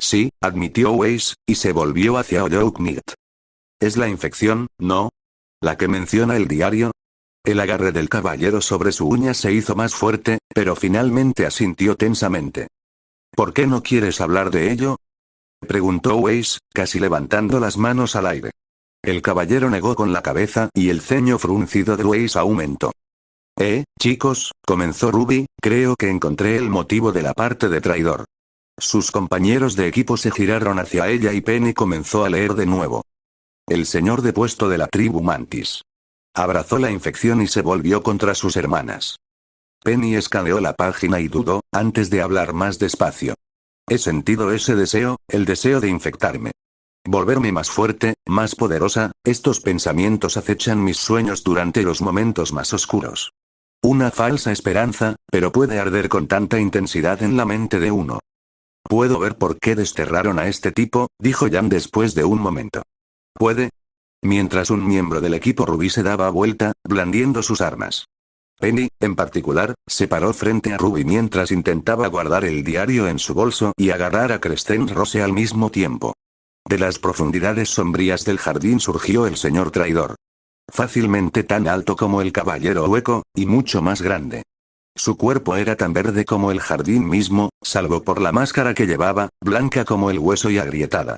Sí, admitió Weiss, y se volvió hacia Oyoknit. Es la infección, ¿no? ¿La que menciona el diario? El agarre del caballero sobre su uña se hizo más fuerte, pero finalmente asintió tensamente. ¿Por qué no quieres hablar de ello?, preguntó Weiss, casi levantando las manos al aire. El caballero negó con la cabeza y el ceño fruncido de Weiss aumentó. Chicos, comenzó Ruby, creo que encontré el motivo de la parte de traidor. Sus compañeros de equipo se giraron hacia ella y Penny comenzó a leer de nuevo. El señor depuesto de la tribu Mantis. Abrazó la infección y se volvió contra sus hermanas. Penny escaneó la página y dudó, antes de hablar más despacio. He sentido ese deseo, el deseo de infectarme. Volverme más fuerte, más poderosa, estos pensamientos acechan mis sueños durante los momentos más oscuros. Una falsa esperanza, pero puede arder con tanta intensidad en la mente de uno. Puedo ver por qué desterraron a este tipo, dijo Jan después de un momento. ¿Puede? Mientras un miembro del equipo Ruby se daba vuelta, blandiendo sus armas. Penny, en particular, se paró frente a Ruby mientras intentaba guardar el diario en su bolso y agarrar a Kristen Rose al mismo tiempo. De las profundidades sombrías del jardín surgió el señor traidor. Fácilmente tan alto como el caballero hueco, y mucho más grande. Su cuerpo era tan verde como el jardín mismo, salvo por la máscara que llevaba, blanca como el hueso y agrietada.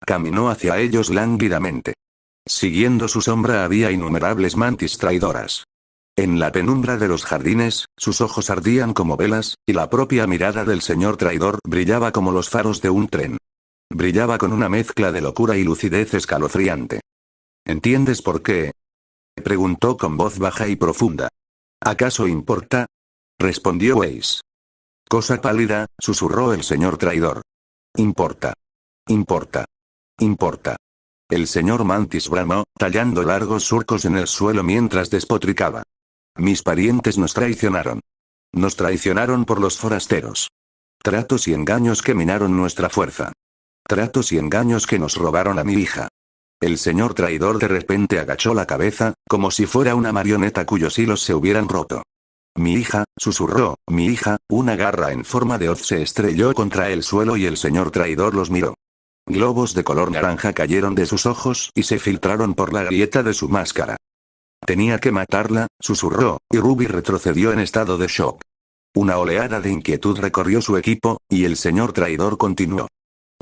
Caminó hacia ellos lánguidamente. Siguiendo su sombra había innumerables mantis traidoras. En la penumbra de los jardines, sus ojos ardían como velas, y la propia mirada del señor traidor brillaba como los faros de un tren. Brillaba con una mezcla de locura y lucidez escalofriante. ¿Entiendes por qué?, preguntó con voz baja y profunda. ¿Acaso importa?, respondió Weiss. Cosa pálida, susurró el señor traidor. Importa. Importa. Importa. El señor Mantis bramó, tallando largos surcos en el suelo mientras despotricaba. Mis parientes nos traicionaron. Nos traicionaron por los forasteros. Tratos y engaños que minaron nuestra fuerza. Tratos y engaños que nos robaron a mi hija. El señor traidor de repente agachó la cabeza, como si fuera una marioneta cuyos hilos se hubieran roto. Mi hija, susurró, mi hija, una garra en forma de hoz se estrelló contra el suelo y el señor traidor los miró. Globos de color naranja cayeron de sus ojos y se filtraron por la grieta de su máscara. Tenía que matarla, susurró, y Ruby retrocedió en estado de shock. Una oleada de inquietud recorrió su equipo, y el señor traidor continuó.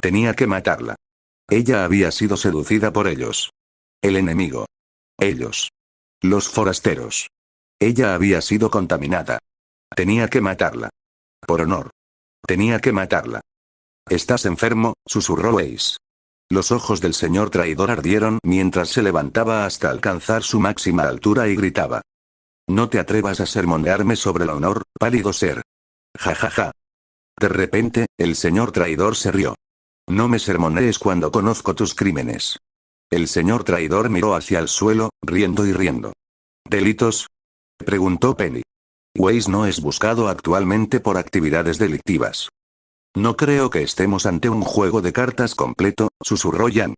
Tenía que matarla. Ella había sido seducida por ellos. El enemigo. Ellos. Los forasteros. Ella había sido contaminada. Tenía que matarla. Por honor. Tenía que matarla. ¿Estás enfermo?, susurró Ace. Los ojos del señor traidor ardieron mientras se levantaba hasta alcanzar su máxima altura y gritaba. No te atrevas a sermonearme sobre el honor, pálido ser. Ja ja ja. De repente, el señor traidor se rió. No me sermonees cuando conozco tus crímenes. El señor traidor miró hacia el suelo, riendo y riendo. ¿Delitos? Preguntó Penny. Weiss no es buscado actualmente por actividades delictivas. No creo que estemos ante un juego de cartas completo, susurró Jan.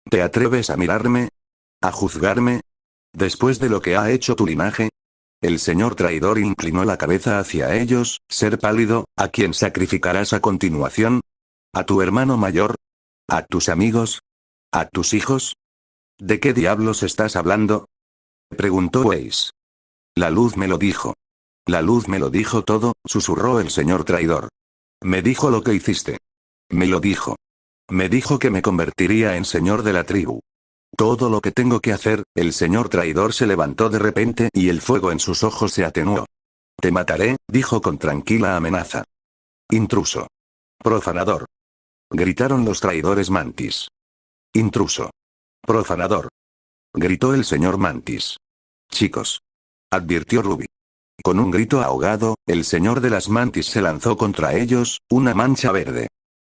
¿Te atreves a mirarme? ¿A juzgarme? ¿Después de lo que ha hecho tu linaje? El señor traidor inclinó la cabeza hacia ellos, ser pálido, ¿a quién sacrificarás a continuación? ¿A tu hermano mayor? ¿A tus amigos? ¿A tus hijos? ¿De qué diablos estás hablando? Preguntó Weiss. La luz me lo dijo. La luz me lo dijo todo, susurró el señor traidor. Me dijo lo que hiciste. Me lo dijo. Me dijo que me convertiría en señor de la tribu. Todo lo que tengo que hacer. El señor traidor se levantó de repente y el fuego en sus ojos se atenuó. Te mataré, dijo con tranquila amenaza. Intruso. Profanador. Gritaron los traidores Mantis. Intruso. Profanador. Gritó el señor Mantis. Chicos. Advirtió Ruby. Con un grito ahogado, el señor de las Mantis se lanzó contra ellos, una mancha verde.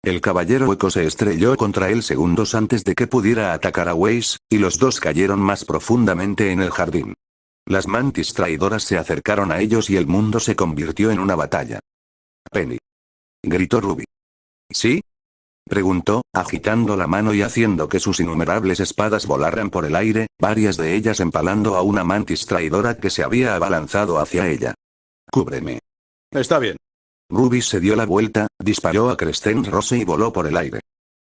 El caballero hueco se estrelló contra él segundos antes de que pudiera atacar a Weiss, y los dos cayeron más profundamente en el jardín. Las Mantis traidoras se acercaron a ellos y el mundo se convirtió en una batalla. Penny. Gritó Ruby. ¿Sí? Preguntó, agitando la mano y haciendo que sus innumerables espadas volaran por el aire, varias de ellas empalando a una mantis traidora que se había abalanzado hacia ella. Cúbreme. Está bien. Ruby se dio la vuelta, disparó a Crescent Rose y voló por el aire.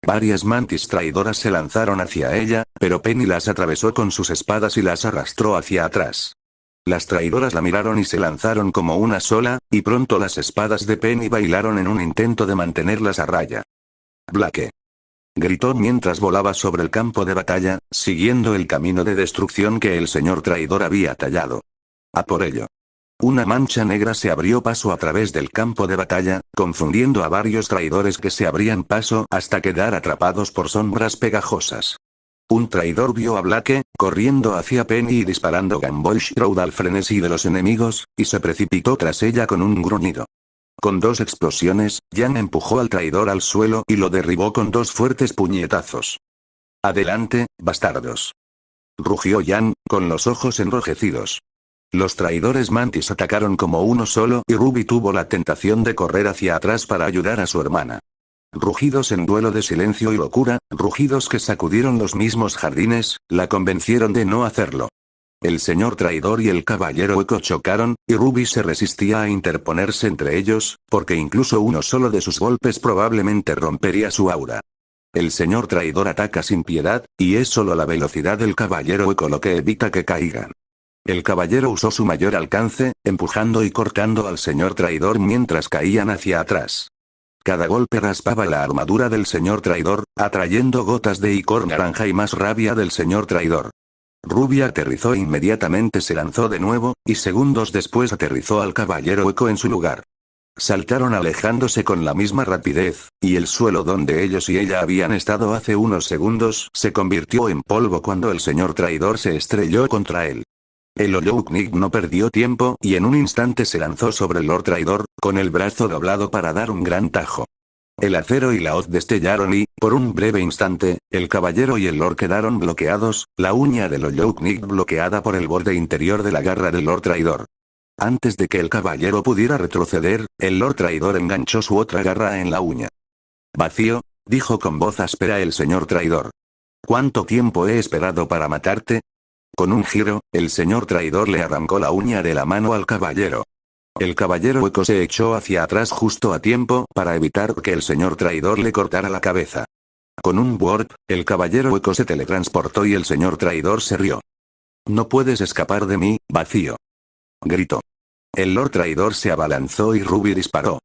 Varias mantis traidoras se lanzaron hacia ella, pero Penny las atravesó con sus espadas y las arrastró hacia atrás. Las traidoras la miraron y se lanzaron como una sola, y pronto las espadas de Penny bailaron en un intento de mantenerlas a raya. Blake. Gritó mientras volaba sobre el campo de batalla, siguiendo el camino de destrucción que el señor traidor había tallado. A por ello. Una mancha negra se abrió paso a través del campo de batalla, confundiendo a varios traidores que se abrían paso hasta quedar atrapados por sombras pegajosas. Un traidor vio a Blake, corriendo hacia Penny y disparando Gamboy Shroud al frenesí de los enemigos, y se precipitó tras ella con un gruñido. Con dos explosiones, Jan empujó al traidor al suelo y lo derribó con dos fuertes puñetazos. «Adelante, bastardos», rugió Jan, con los ojos enrojecidos. Los traidores Mantis atacaron como uno solo y Ruby tuvo la tentación de correr hacia atrás para ayudar a su hermana. Rugidos en duelo de silencio y locura, rugidos que sacudieron los mismos jardines, la convencieron de no hacerlo. El señor traidor y el caballero hueco chocaron, y Ruby se resistía a interponerse entre ellos, porque incluso uno solo de sus golpes probablemente rompería su aura. El señor traidor ataca sin piedad, y es solo la velocidad del caballero hueco lo que evita que caigan. El caballero usó su mayor alcance, empujando y cortando al señor traidor mientras caían hacia atrás. Cada golpe raspaba la armadura del señor traidor, atrayendo gotas de icor naranja y más rabia del señor traidor. Ruby aterrizó e inmediatamente se lanzó de nuevo, y segundos después aterrizó al caballero hueco en su lugar. Saltaron alejándose con la misma rapidez, y el suelo donde ellos y ella habían estado hace unos segundos se convirtió en polvo cuando el señor traidor se estrelló contra él. El Olouknik no perdió tiempo y en un instante se lanzó sobre el Lord Traidor, con el brazo doblado para dar un gran tajo. El acero y la hoz destellaron y, por un breve instante, el caballero y el Lord quedaron bloqueados, la uña del Olouknik bloqueada por el borde interior de la garra del Lord Traidor. Antes de que el caballero pudiera retroceder, el Lord Traidor enganchó su otra garra en la uña. «Vacío», dijo con voz áspera el señor traidor. «¿Cuánto tiempo he esperado para matarte?» Con un giro, el señor traidor le arrancó la uña de la mano al caballero. El caballero hueco se echó hacia atrás justo a tiempo para evitar que el señor traidor le cortara la cabeza. Con un warp, el caballero hueco se teletransportó y el señor traidor se rió. «No puedes escapar de mí, vacío», gritó. El Lord Traidor se abalanzó y Ruby disparó.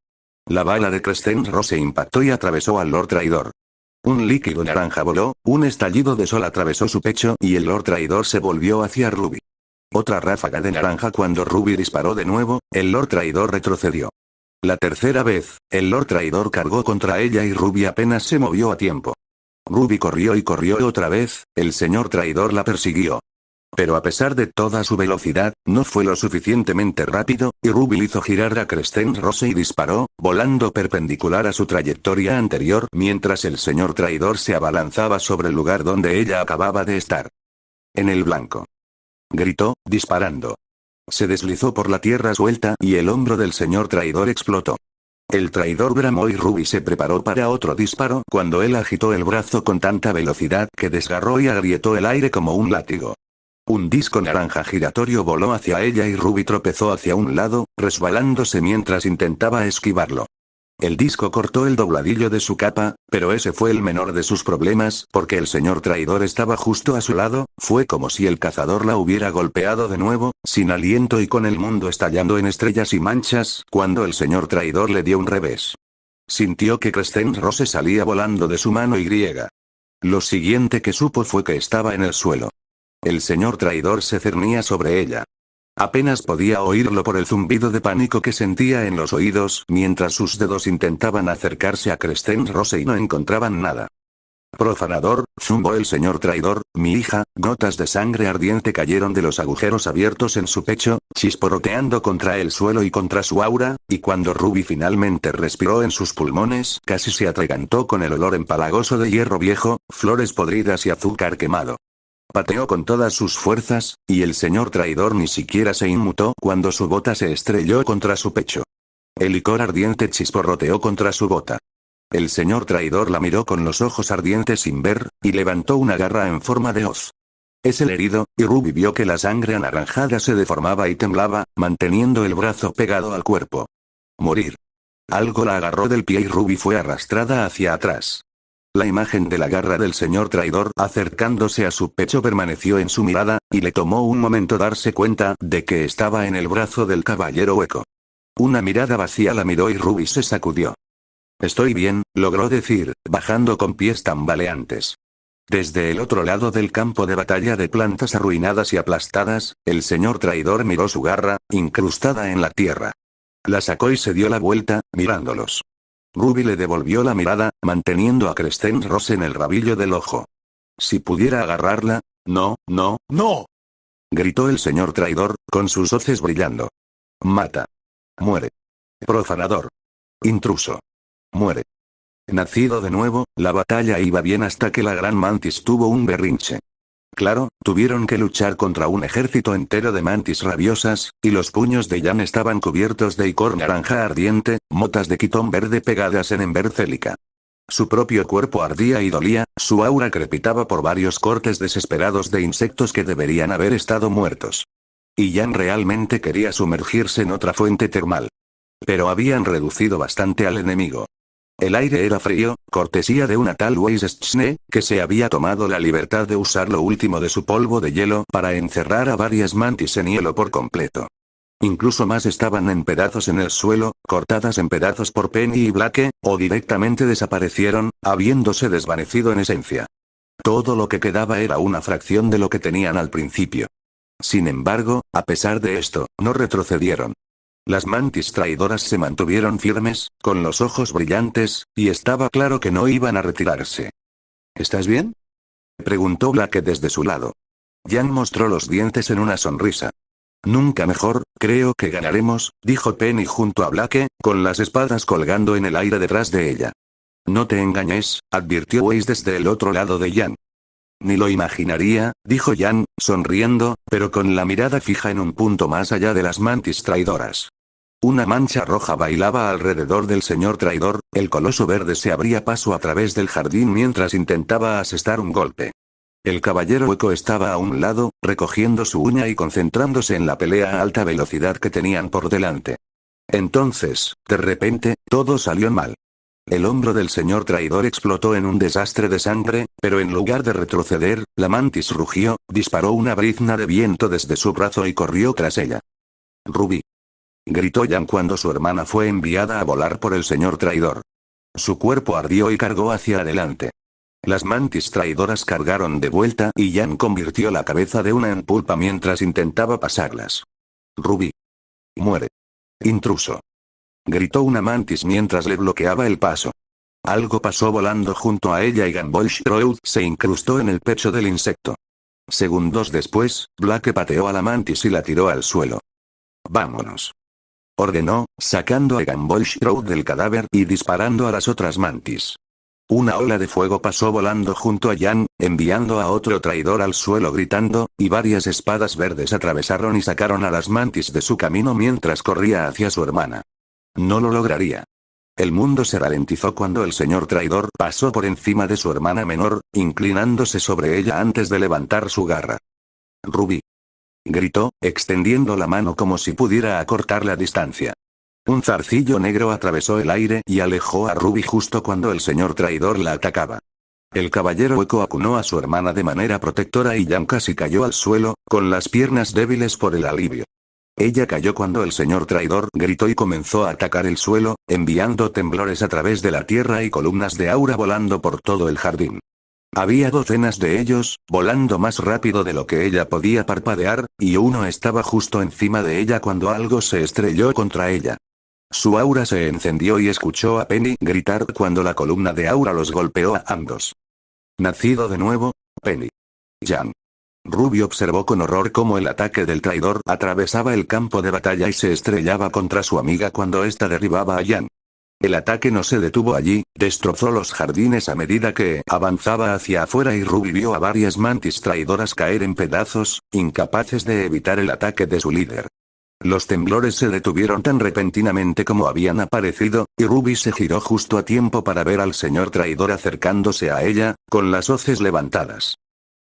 La bala de Crescent Rose impactó y atravesó al Lord Traidor. Un líquido naranja voló, un estallido de sol atravesó su pecho y el Lord Traidor se volvió hacia Ruby. Otra ráfaga de naranja cuando Ruby disparó de nuevo, el Lord Traidor retrocedió. La tercera vez, el Lord Traidor cargó contra ella y Ruby apenas se movió a tiempo. Ruby corrió y corrió otra vez, el señor traidor la persiguió. Pero a pesar de toda su velocidad, no fue lo suficientemente rápido, y Ruby hizo girar a Crescent Rose y disparó, volando perpendicular a su trayectoria anterior mientras el señor traidor se abalanzaba sobre el lugar donde ella acababa de estar. En el blanco. Gritó, disparando. Se deslizó por la tierra suelta y el hombro del señor traidor explotó. El traidor bramó y Ruby se preparó para otro disparo cuando él agitó el brazo con tanta velocidad que desgarró y agrietó el aire como un látigo. Un disco naranja giratorio voló hacia ella y Ruby tropezó hacia un lado, resbalándose mientras intentaba esquivarlo. El disco cortó el dobladillo de su capa, pero ese fue el menor de sus problemas porque el señor traidor estaba justo a su lado, fue como si el cazador la hubiera golpeado de nuevo, sin aliento y con el mundo estallando en estrellas y manchas, cuando el señor traidor le dio un revés. Sintió que Crescent Rose salía volando de su mano y griega. Lo siguiente que supo fue que estaba en el suelo. El señor traidor se cernía sobre ella. Apenas podía oírlo por el zumbido de pánico que sentía en los oídos mientras sus dedos intentaban acercarse a Crescent Rose y no encontraban nada. Profanador, zumbó el señor traidor, mi hija, gotas de sangre ardiente cayeron de los agujeros abiertos en su pecho, chisporroteando contra el suelo y contra su aura, y cuando Ruby finalmente respiró en sus pulmones, casi se atragantó con el olor empalagoso de hierro viejo, flores podridas y azúcar quemado. Pateó con todas sus fuerzas, y el señor traidor ni siquiera se inmutó cuando su bota se estrelló contra su pecho. El licor ardiente chisporroteó contra su bota. El señor traidor la miró con los ojos ardientes sin ver, y levantó una garra en forma de hoz. Es el herido, y Ruby vio que la sangre anaranjada se deformaba y temblaba, manteniendo el brazo pegado al cuerpo. Morir. Algo la agarró del pie y Ruby fue arrastrada hacia atrás. La imagen de la garra del señor traidor acercándose a su pecho permaneció en su mirada, y le tomó un momento darse cuenta de que estaba en el brazo del caballero hueco. Una mirada vacía la miró y Ruby se sacudió. Estoy bien, logró decir, bajando con pies tambaleantes. Desde el otro lado del campo de batalla de plantas arruinadas y aplastadas, el señor traidor miró su garra, incrustada en la tierra. La sacó y se dio la vuelta, mirándolos. Ruby le devolvió la mirada, manteniendo a Crescent Rose en el rabillo del ojo. Si pudiera agarrarla, no, no, no. Gritó el señor traidor, con sus hoces brillando. Mata. Muere. Profanador. Intruso. Muere. Nacido de nuevo, la batalla iba bien hasta que la gran mantis tuvo un berrinche. Claro, tuvieron que luchar contra un ejército entero de mantis rabiosas, y los puños de Jan estaban cubiertos de icor naranja ardiente, motas de quitón verde pegadas en embercélica. Su propio cuerpo ardía y dolía, su aura crepitaba por varios cortes desesperados de insectos que deberían haber estado muertos. Y Jan realmente quería sumergirse en otra fuente termal. Pero habían reducido bastante al enemigo. El aire era frío, cortesía de una tal Weisschne, que se había tomado la libertad de usar lo último de su polvo de hielo para encerrar a varias mantis en hielo por completo. Incluso más estaban en pedazos en el suelo, cortadas en pedazos por Penny y Blake, o directamente desaparecieron, habiéndose desvanecido en esencia. Todo lo que quedaba era una fracción de lo que tenían al principio. Sin embargo, a pesar de esto, no retrocedieron. Las mantis traidoras se mantuvieron firmes, con los ojos brillantes, y estaba claro que no iban a retirarse. ¿Estás bien?, preguntó Blake desde su lado. Jan mostró los dientes en una sonrisa. Nunca mejor, creo que ganaremos, dijo Penny junto a Blake, con las espadas colgando en el aire detrás de ella. No te engañes, advirtió Weiss desde el otro lado de Jan. Ni lo imaginaría, dijo Jan, sonriendo, pero con la mirada fija en un punto más allá de las mantis traidoras. Una mancha roja bailaba alrededor del señor traidor, el coloso verde se abría paso a través del jardín mientras intentaba asestar un golpe. El caballero hueco estaba a un lado, recogiendo su uña y concentrándose en la pelea a alta velocidad que tenían por delante. Entonces, de repente, todo salió mal. El hombro del señor traidor explotó en un desastre de sangre, pero en lugar de retroceder, la mantis rugió, disparó una brizna de viento desde su brazo y corrió tras ella. Ruby. Gritó Jan cuando su hermana fue enviada a volar por el señor traidor. Su cuerpo ardió y cargó hacia adelante. Las mantis traidoras cargaron de vuelta y Jan convirtió la cabeza de una en pulpa mientras intentaba pasarlas. Ruby. Muere. Intruso. Gritó una mantis mientras le bloqueaba el paso. Algo pasó volando junto a ella y Gumball Shroud se incrustó en el pecho del insecto. Segundos después, Blake pateó a la mantis y la tiró al suelo. «Vámonos», ordenó, sacando a Gumball Shroud del cadáver y disparando a las otras mantis. Una ola de fuego pasó volando junto a Jan, enviando a otro traidor al suelo gritando, y varias espadas verdes atravesaron y sacaron a las mantis de su camino mientras corría hacia su hermana. No lo lograría. El mundo se ralentizó cuando el señor traidor pasó por encima de su hermana menor, inclinándose sobre ella antes de levantar su garra. «Ruby», gritó, extendiendo la mano como si pudiera acortar la distancia. Un zarcillo negro atravesó el aire y alejó a Ruby justo cuando el señor traidor la atacaba. El caballero hueco acunó a su hermana de manera protectora y Jan casi cayó al suelo, con las piernas débiles por el alivio. Ella cayó cuando el señor traidor gritó y comenzó a atacar el suelo, enviando temblores a través de la tierra y columnas de aura volando por todo el jardín. Había docenas de ellos, volando más rápido de lo que ella podía parpadear, y uno estaba justo encima de ella cuando algo se estrelló contra ella. Su aura se encendió y escuchó a Penny gritar cuando la columna de aura los golpeó a ambos. «Nacido de nuevo, Penny». Jan. Ruby observó con horror cómo el ataque del traidor atravesaba el campo de batalla y se estrellaba contra su amiga cuando ésta derribaba a Jan. El ataque no se detuvo allí, destrozó los jardines a medida que avanzaba hacia afuera y Ruby vio a varias mantis traidoras caer en pedazos, incapaces de evitar el ataque de su líder. Los temblores se detuvieron tan repentinamente como habían aparecido, y Ruby se giró justo a tiempo para ver al señor traidor acercándose a ella, con las hoces levantadas.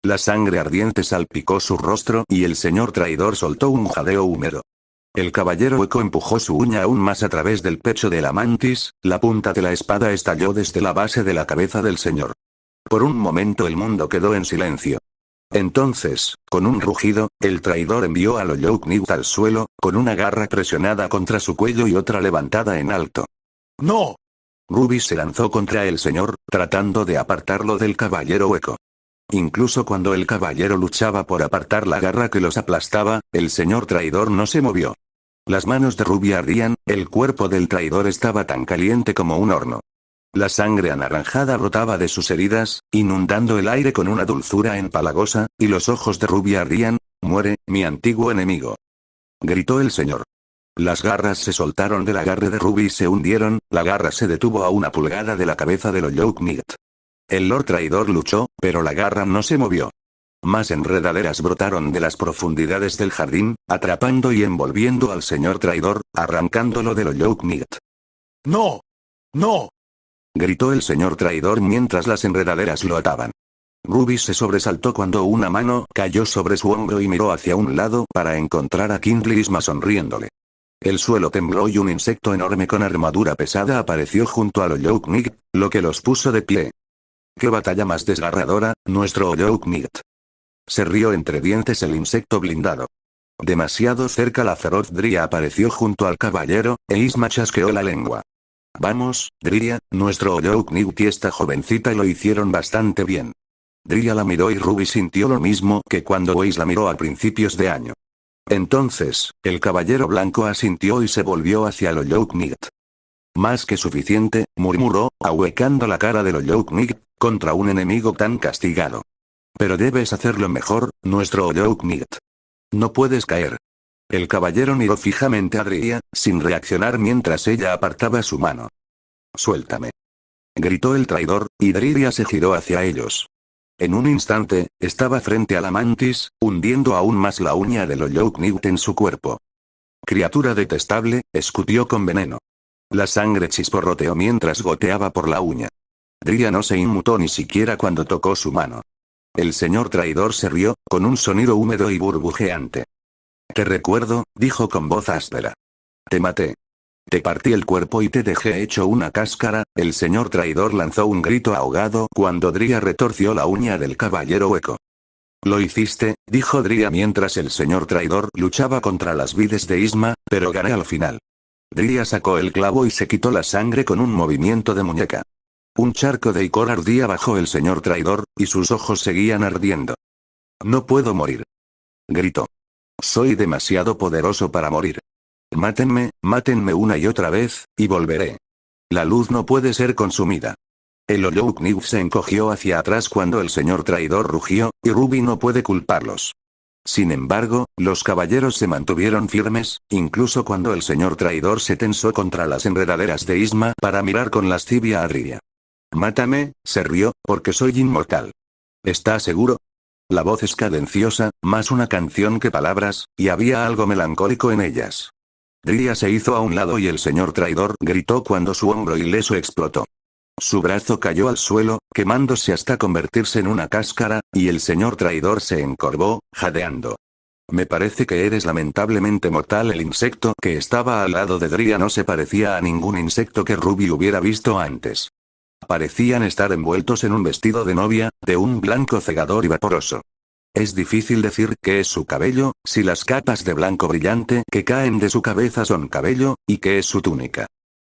La sangre ardiente salpicó su rostro y el señor traidor soltó un jadeo húmedo. El caballero hueco empujó su uña aún más a través del pecho de la mantis, la punta de la espada estalló desde la base de la cabeza del señor. Por un momento el mundo quedó en silencio. Entonces, con un rugido, el traidor envió a Loyouknit al suelo, con una garra presionada contra su cuello y otra levantada en alto. ¡No! Ruby se lanzó contra el señor, tratando de apartarlo del caballero hueco. Incluso cuando el caballero luchaba por apartar la garra que los aplastaba, el señor traidor no se movió. Las manos de Ruby ardían, el cuerpo del traidor estaba tan caliente como un horno. La sangre anaranjada brotaba de sus heridas, inundando el aire con una dulzura empalagosa, y los ojos de Ruby ardían. «Muere, mi antiguo enemigo», gritó el señor. Las garras se soltaron del agarre de Ruby y se hundieron, la garra se detuvo a una pulgada de la cabeza de Loyouknit. El Lord Traidor luchó, pero la garra no se movió. Más enredaderas brotaron de las profundidades del jardín, atrapando y envolviendo al señor traidor, arrancándolo de Loyouknit. ¡No! ¡No! Gritó el señor traidor mientras las enredaderas lo ataban. Ruby se sobresaltó cuando una mano cayó sobre su hombro y miró hacia un lado para encontrar a Kindly Isma sonriéndole. El suelo tembló y un insecto enorme con armadura pesada apareció junto a Loyouknit, lo que los puso de pie. «¡Qué batalla más desgarradora, nuestro Loyouknit!», se rió entre dientes el insecto blindado. Demasiado cerca la feroz Dria apareció junto al caballero, e Isma chasqueó la lengua. «Vamos, Dria, nuestro Loyouknit y esta jovencita lo hicieron bastante bien». Dria la miró y Ruby sintió lo mismo que cuando Weiss la miró a principios de año. Entonces, el caballero blanco asintió y se volvió hacia Loyouknit. «Más que suficiente», murmuró, ahuecando la cara de Loyouknit, contra un enemigo tan castigado. «Pero debes hacerlo mejor, nuestro Loyouknit. No puedes caer». El caballero miró fijamente a Dria, sin reaccionar mientras ella apartaba su mano. «Suéltame», gritó el traidor, y Dria se giró hacia ellos. En un instante, estaba frente a la mantis, hundiendo aún más la uña de Loyouknit en su cuerpo. «Criatura detestable», escupió con veneno. La sangre chisporroteó mientras goteaba por la uña. Dria no se inmutó ni siquiera cuando tocó su mano. El señor traidor se rió, con un sonido húmedo y burbujeante. «Te recuerdo», dijo con voz áspera. «Te maté. Te partí el cuerpo y te dejé hecho una cáscara». El señor traidor lanzó un grito ahogado cuando Dria retorció la uña del caballero hueco. «Lo hiciste», dijo Dria mientras el señor traidor luchaba contra las vides de Isma, «pero gané al final». Dria sacó el clavo y se quitó la sangre con un movimiento de muñeca. Un charco de icor ardía bajo el señor traidor, y sus ojos seguían ardiendo. «No puedo morir», gritó. «Soy demasiado poderoso para morir. Mátenme, mátenme una y otra vez, y volveré. La luz no puede ser consumida». El Oloukniv se encogió hacia atrás cuando el señor traidor rugió, y Ruby no puede culparlos. Sin embargo, los caballeros se mantuvieron firmes, incluso cuando el señor traidor se tensó contra las enredaderas de Isma para mirar con lascivia a Dria. Mátame, se rió, porque soy inmortal. ¿Está seguro? La voz es cadenciosa, más una canción que palabras, y había algo melancólico en ellas. Dria se hizo a un lado y el señor traidor gritó cuando su hombro ileso explotó. Su brazo cayó al suelo, quemándose hasta convertirse en una cáscara, y el señor traidor se encorvó, jadeando. Me parece que eres lamentablemente mortal. El insecto que estaba al lado de Dria no se parecía a ningún insecto que Ruby hubiera visto antes. Parecían estar envueltos en un vestido de novia, de un blanco cegador y vaporoso. Es difícil decir qué es su cabello, si las capas de blanco brillante que caen de su cabeza son cabello, y qué es su túnica.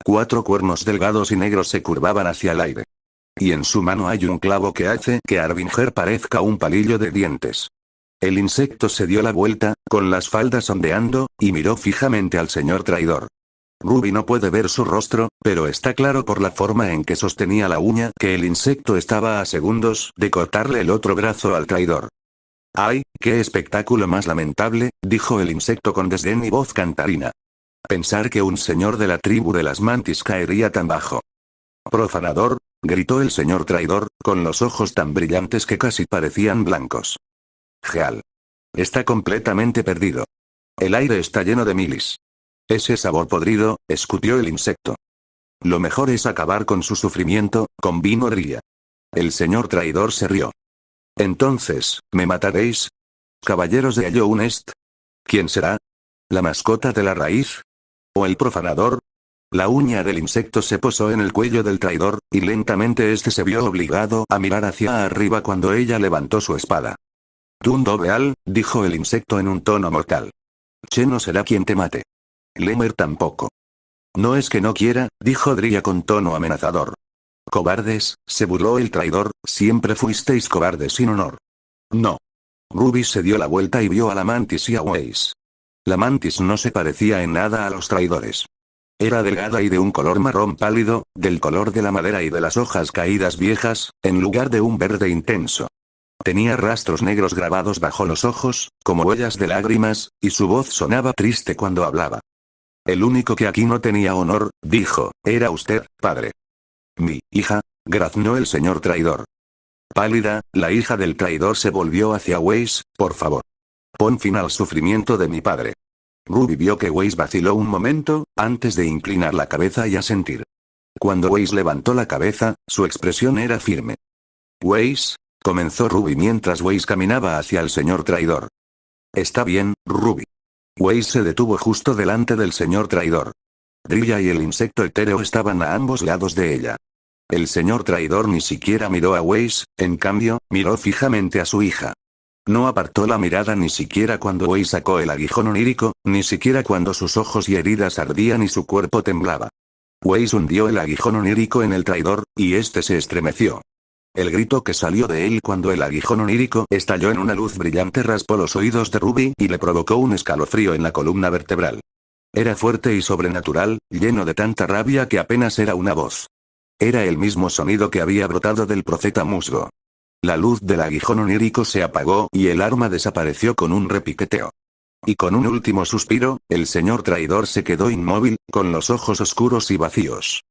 4 cuernos delgados y negros se curvaban hacia el aire. Y en su mano hay un clavo que hace que Arvinger parezca un palillo de dientes. El insecto se dio la vuelta, con las faldas ondeando, y miró fijamente al señor traidor. Ruby no puede ver su rostro, pero está claro por la forma en que sostenía la uña que el insecto estaba a segundos de cortarle el otro brazo al traidor. ¡Ay, qué espectáculo más lamentable!, dijo el insecto con desdén y voz cantarina. Pensar que un señor de la tribu de las mantis caería tan bajo. Profanador, gritó el señor traidor, con los ojos tan brillantes que casi parecían blancos. Geal. Está completamente perdido. El aire está lleno de milis. Ese sabor podrido, escutió el insecto. Lo mejor es acabar con su sufrimiento, convino Dria. El señor traidor se rió. Entonces, ¿me mataréis? Caballeros de Ayounest. ¿Quién será? ¿La mascota de la raíz? ¿O el profanador? La uña del insecto se posó en el cuello del traidor, y lentamente este se vio obligado a mirar hacia arriba cuando ella levantó su espada. Tundo Beal, dijo el insecto en un tono mortal. Che no será quien te mate. Lemer tampoco. No es que no quiera, dijo Dria con tono amenazador. Cobardes, se burló el traidor, siempre fuisteis cobardes sin honor. No. Ruby se dio la vuelta y vio a la mantis y a Weiss. La mantis no se parecía en nada a los traidores. Era delgada y de un color marrón pálido, del color de la madera y de las hojas caídas viejas, en lugar de un verde intenso. Tenía rastros negros grabados bajo los ojos, como huellas de lágrimas, y su voz sonaba triste cuando hablaba. El único que aquí no tenía honor, dijo, era usted, padre. Mi hija, graznó el señor traidor. Pálida, la hija del traidor se volvió hacia Weiss, por favor. Pon fin al sufrimiento de mi padre. Ruby vio que Weiss vaciló un momento, antes de inclinar la cabeza y asentir. Cuando Weiss levantó la cabeza, su expresión era firme. Weiss, comenzó Ruby mientras Weiss caminaba hacia el señor traidor. Está bien, Ruby. Weiss se detuvo justo delante del señor traidor. Dria y el insecto etéreo estaban a ambos lados de ella. El señor traidor ni siquiera miró a Weiss, en cambio, miró fijamente a su hija. No apartó la mirada ni siquiera cuando Weiss sacó el aguijón onírico, ni siquiera cuando sus ojos y heridas ardían y su cuerpo temblaba. Weiss hundió el aguijón onírico en el traidor, y este se estremeció. El grito que salió de él cuando el aguijón onírico estalló en una luz brillante raspó los oídos de Ruby y le provocó un escalofrío en la columna vertebral. Era fuerte y sobrenatural, lleno de tanta rabia que apenas era una voz. Era el mismo sonido que había brotado del profeta musgo. La luz del aguijón onírico se apagó y el arma desapareció con un repiqueteo. Y con un último suspiro, el señor traidor se quedó inmóvil, con los ojos oscuros y vacíos.